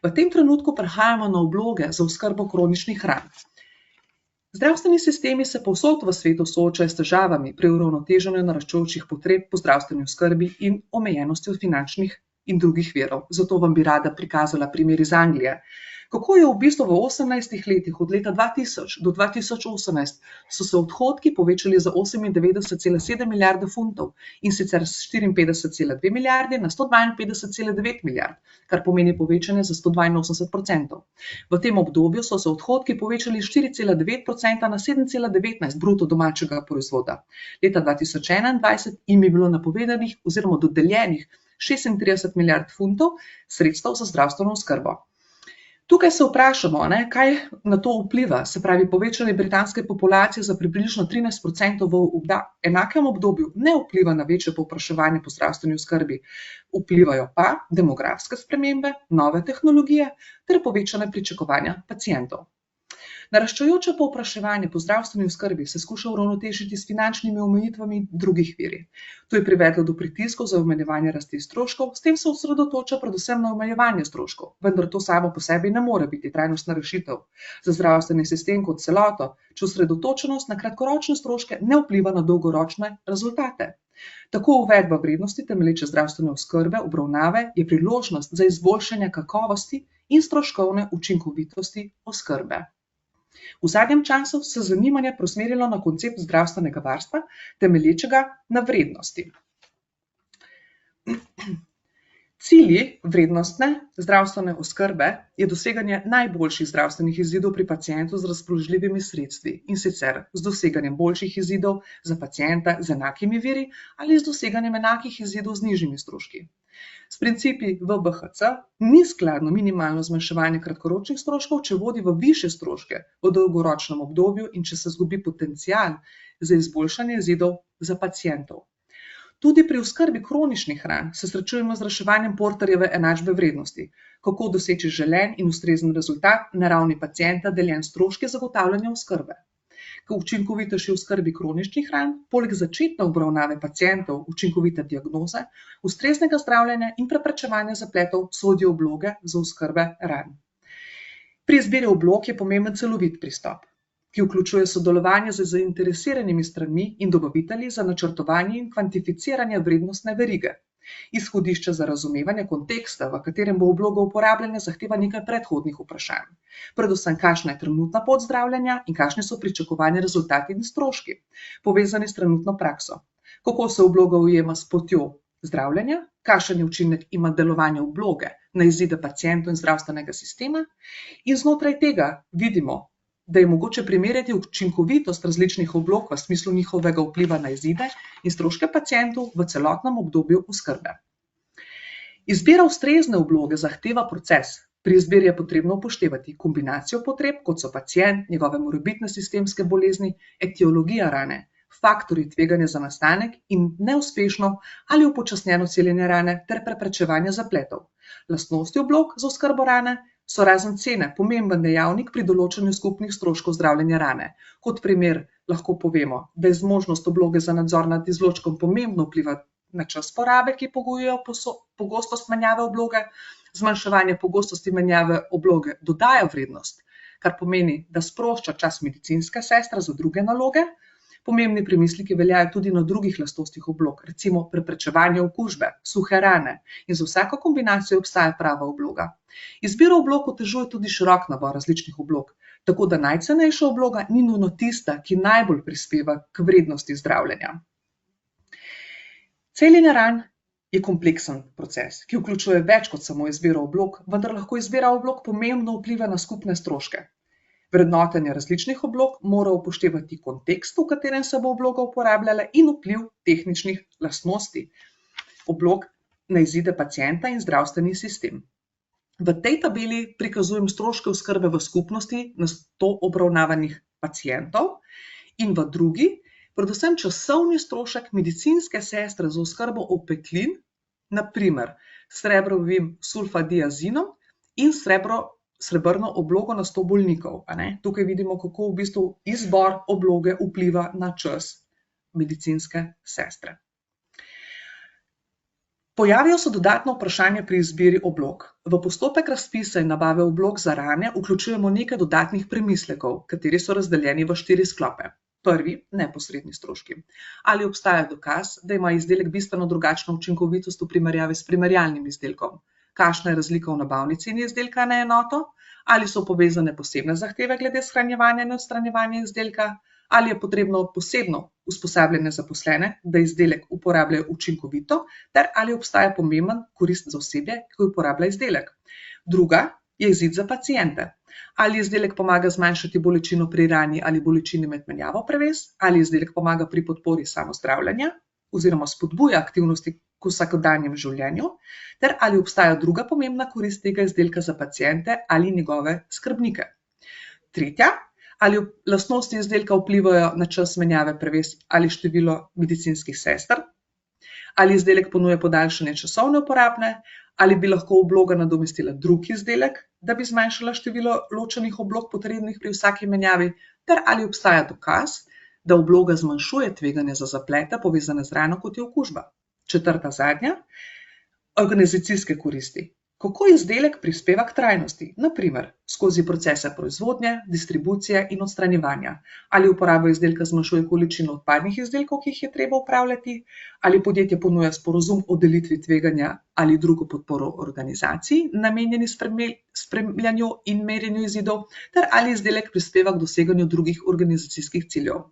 [SPEAKER 3] V tem trenutku prehajamo na obloge za oskrbo kroničnih ran. Zdravstveni sistemi se povsod v svetu soočajo s težavami pri uravnoteženju naraščajočih potreb po zdravstveni oskrbi in omejenosti finančnih in drugih virov. Zato vam bi rada prikazala primer iz Anglije. Kako je v bistvu v 18 letih od leta 2000 do 2018 so se odhodki povečali za 98,7 milijarde funtov in sicer s 54,2 milijarde na 152,9 milijard, kar pomeni povečanje za 182%. V tem obdobju so se odhodki povečali 4,9% na 7,19 bruto domačega proizvoda. Leta 2021 jim je bilo napovedanih oziroma dodeljenih 36 milijard funtov sredstev za zdravstveno oskrbo. Tukaj se vprašamo, kaj na to vpliva, se pravi povečanje britanske populacije za približno 13% v enakem obdobju ne vpliva na večje povpraševanje po zdravstveni oskrbi, vplivajo pa demografske spremembe, nove tehnologije ter povečane pričakovanja pacientov. Naraščajoče povpraševanje po zdravstveni oskrbi se skuša uravnotežiti s finančnimi omejitvami drugih virov. To je privedlo do pritiskov za omejevanje rasti stroškov, s tem se osredotoča predvsem na omejevanje stroškov, vendar to samo po sebi ne more biti trajnostna rešitev. Za zdravstveni sistem kot celoto, če osredotočenost na kratkoročne stroške ne vpliva na dolgoročne rezultate. Tako uvedba vrednosti temelječe zdravstvene oskrbe obravnave je priložnost za izboljšanje kakovosti in stroškovne učinkovitosti oskrbe. V zadnjem času se zanimanje preusmerilo na koncept zdravstvenega varstva, temelječega na vrednosti. Cilji vrednostne zdravstvene oskrbe je doseganje najboljših zdravstvenih izidov pri pacientu z razpoložljivimi sredstvi, in sicer z doseganjem boljših izidov za pacienta z enakimi viri ali z doseganjem enakih izidov z nižjimi stroški. S principi VBHC ni skladno minimalno zmanjševanje kratkoročnih stroškov, če vodi v višje stroške v dolgoročnem obdobju in če se izgubi potencial za izboljšanje izidov za pacientov. Tudi pri oskrbi kroničnih ran se srečujemo z reševanjem Porterjeve enačbe vrednosti, kako doseči želen in ustrezen rezultat na ravni pacienta deljen stroški zagotavljanja oskrbe. K učinkovitejši oskrbi kroničnih ran, poleg začetne obravnave pacientov, učinkovite diagnoze, ustreznega zdravljenja in preprečevanja zapletov sodijo obloge za oskrbe ran. Pri izbiri oblog je pomemben celovit pristop, ki vključuje sodelovanje z zainteresiranimi stranmi in dobavitelji za načrtovanje in kvantificiranje vrednostne verige. Izhodišče za razumevanje konteksta, v katerem bo obloga uporabljena, zahteva nekaj predhodnih vprašanj. Predvsem, kakšna je trenutna pot zdravljenja in kakšni so pričakovani rezultati in stroški, povezani s trenutno prakso. Kako se obloga ujema s potjo zdravljenja, kakšen je učinek ima delovanje obloge na izide pacientov in zdravstvenega sistema, in znotraj tega vidimo, da je mogoče primerjati učinkovitost različnih oblog v smislu njihovega vpliva na izide in stroške pacientov v celotnem obdobju oskrbe. Izbira ustrezne obloge zahteva proces. Pri izbiri je potrebno upoštevati kombinacijo potreb, kot so pacient, njegove morebitne sistemske bolezni, etiologija rane, faktorji tveganja za nastanek in neuspešno ali upočasnjeno celjenje rane ter preprečevanje zapletov. Lastnosti oblog za oskrbo rane so razen cene pomemben dejavnik pri določanju skupnih stroškov zdravljenja rane. Kot primer lahko povemo, da je zmožnost obloge za nadzor nad izločkom pomembno vpliva na čas porabe, ki pogojujejo pogostost menjave obloge. Zmanjševanje pogostosti menjave obloge dodaja vrednost, kar pomeni, da sprošča čas medicinske sestre za druge naloge. Pomembni premisleki veljajo tudi na drugih lastnostih oblog, recimo preprečevanje okužbe, suhe rane, in za vsako kombinacijo obstaja prava obloga. Izbiro oblog otežuje tudi širok nabor različnih oblog, tako da najcenejša obloga ni nujno tista, ki najbolj prispeva k vrednosti zdravljenja. Celjenje ran je kompleksen proces, ki vključuje več kot samo izbiro oblog, vendar lahko izbira oblog pomembno vpliva na skupne stroške. Vrednotenje različnih oblog mora upoštevati kontekst, v katerem se bo obloga uporabljala, in vpliv tehničnih lastnosti oblog na izide pacienta in zdravstveni sistem. V tej tabeli prikazujem stroške oskrbe v skupnosti na 100 obravnavanih pacientov in v drugi predvsem časovni strošek medicinske sestre za oskrbo opeklin, naprimer s srebrovim sulfadiazinom in srebrno oblogo na 100 bolnikov. Tukaj vidimo, kako v bistvu izbor obloge vpliva na čas medicinske sestre. Pojavijo se dodatna vprašanja pri izbiri oblog. V postopek razpisa in nabave oblog za rane vključujemo nekaj dodatnih premislekov, kateri so razdeljeni v 4 sklope. Prvi, neposredni stroški. Ali obstaja dokaz, da ima izdelek bistveno drugačno učinkovitost v primerjavi s primerjalnim izdelkom? Kakšna je razlika v nabavni ceni izdelka na enoto? Ali so povezane posebne zahteve glede shranjevanja in odstranjevanja izdelka? Ali je potrebno posebno usposabljanje zaposlene, da izdelek uporabljajo učinkovito, ter ali obstaja pomemben korist za osebje, ki uporablja izdelek? Druga je izid za paciente. Ali izdelek pomaga zmanjšati bolečino pri rani ali bolečini med menjavo prevez, ali izdelek pomaga pri podpori samozdravljenja oziroma spodbuja aktivnosti v vsakodnevnem življenju, ter ali obstaja druga pomembna korist tega izdelka za paciente ali njegove skrbnike. Tretja, ali lastnosti izdelka vplivajo na čas menjave prevez ali število medicinskih sester, ali izdelek ponuja podaljšanje časovne uporabne, ali bi lahko obloga nadomestila drug izdelek, da bi zmanjšala število ločenih oblog potrebnih pri vsaki menjavi, ter ali obstaja dokaz, da obloga zmanjšuje tveganje za zaplete povezane z rano, kot je okužba. Četrta, zadnja, organizacijske koristi. Kako izdelek prispeva k trajnosti, naprimer skozi procese proizvodnje, distribucije in odstranjevanja? Ali uporaba izdelka zmanjšuje količino odpadnih izdelkov, ki jih je treba upravljati? Ali podjetje ponuja sporazum o delitvi tveganja ali drugo podporo organizaciji, namenjeni spremljanju in merjenju izidov, ter ali izdelek prispeva k doseganju drugih organizacijskih ciljev?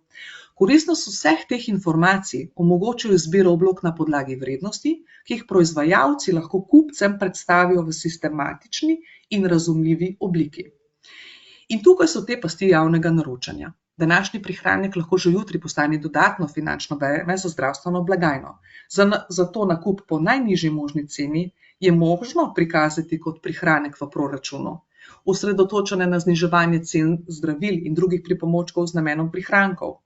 [SPEAKER 3] Koristnost vseh teh informacij omogočajo izbiro oblog na podlagi vrednosti, ki jih proizvajalci lahko kupcem predstavijo v sistematični in razumljivi obliki. In tukaj so te pasti javnega naročanja. Današnji prihranek lahko že jutri postane dodatno finančno breme za zdravstveno blagajno. Zato nakup po najnižji možni ceni je možno prikazati kot prihranek v proračunu. Osredotočene na zniževanje cen zdravil in drugih pripomočkov z namenom prihrankov.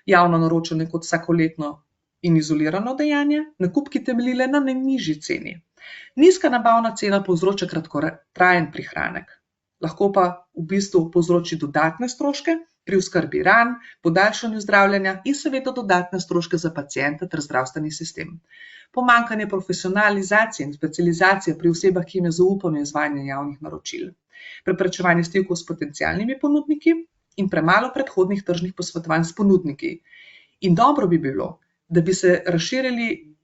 [SPEAKER 3] Javno naročanje kot vsakoletno in izolirano dejanje, nakup, ki temelji le na najnižji ceni. Nizka nabavna cena povzroča kratkotrajen prihranek, lahko pa v bistvu povzroči dodatne stroške pri oskrbi ran, podaljšanju zdravljenja in seveda dodatne stroške za pacienta ter zdravstveni sistem. Pomanjkanje profesionalizacije in specializacije pri osebah, ki jim je zaupano izvajanje javnih naročil. Preprečevanje stikov s potencialnimi ponudniki in premalo predhodnih tržnih posvetovanj s ponudniki. In dobro bi bilo, da bi se razširili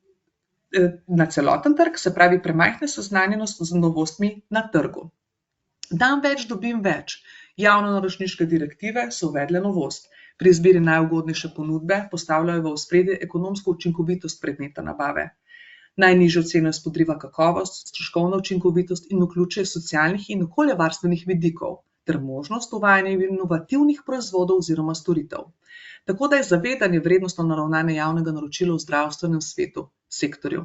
[SPEAKER 3] na celoten trg, se pravi premajhna seznanjenost z novostmi na trgu. Dam več, dobim več. Javnonaročniške direktive so uvedle novost. Pri izbiri najugodnejše ponudbe postavljajo v ospredje ekonomsko učinkovitost predmeta nabave. Najnižjo ceno izpodriva kakovost, stroškovna učinkovitost in vključuje socialnih in okoljevarstvenih vidikov ter možnost uvajanja inovativnih proizvodov oziroma storitev. Tako da je zavedanje vrednostno naravnane javnega naročila v zdravstvenem sektorju.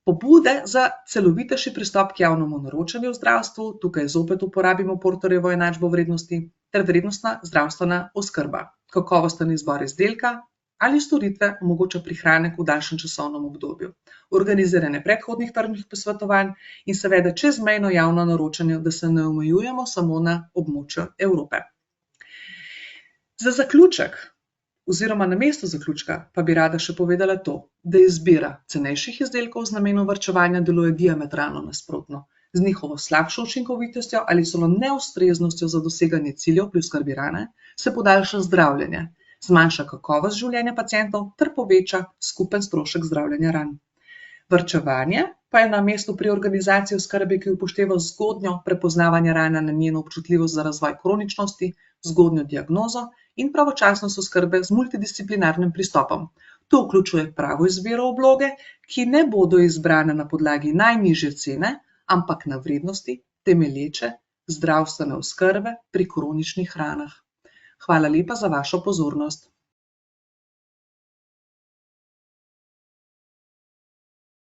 [SPEAKER 3] Pobude za celovitejši pristop k javnemu naročanju v zdravstvu, tukaj zopet uporabimo Porterjevo enačbo vrednosti, ter vrednostna zdravstvena oskrba. kakovosten izbor izdelka ali storitve omogoča prihranek v daljšem časovnem obdobju, organiziranje predhodnih tržnih posvetovanj in seveda čezmejno javno naročanje, da se ne omejujemo samo na območje Evrope. Za zaključek oziroma namesto zaključka pa bi rada še povedala to, da izbira cenejših izdelkov z namenom varčevanja deluje diametralno nasprotno, z njihovo slabšo učinkovitostjo ali celo neustreznostjo za doseganje ciljev pri oskrbi rane se podaljša zdravljenje, zmanjša kakovost življenja pacientov ter poveča skupen strošek zdravljenja ran. Varčevanje pa je na mestu pri organizaciji oskrbe, ki upošteva zgodnjo prepoznavanje rane na njeno občutljivost za razvoj kroničnosti, zgodnjo diagnozo in pravočasnost oskrbe z multidisciplinarnim pristopom. To vključuje pravo izbiro obloge, ki ne bodo izbrane na podlagi najnižje cene, ampak na vrednosti temelječe zdravstvene oskrbe pri kroničnih ranah. Hvala lepa za vašo pozornost.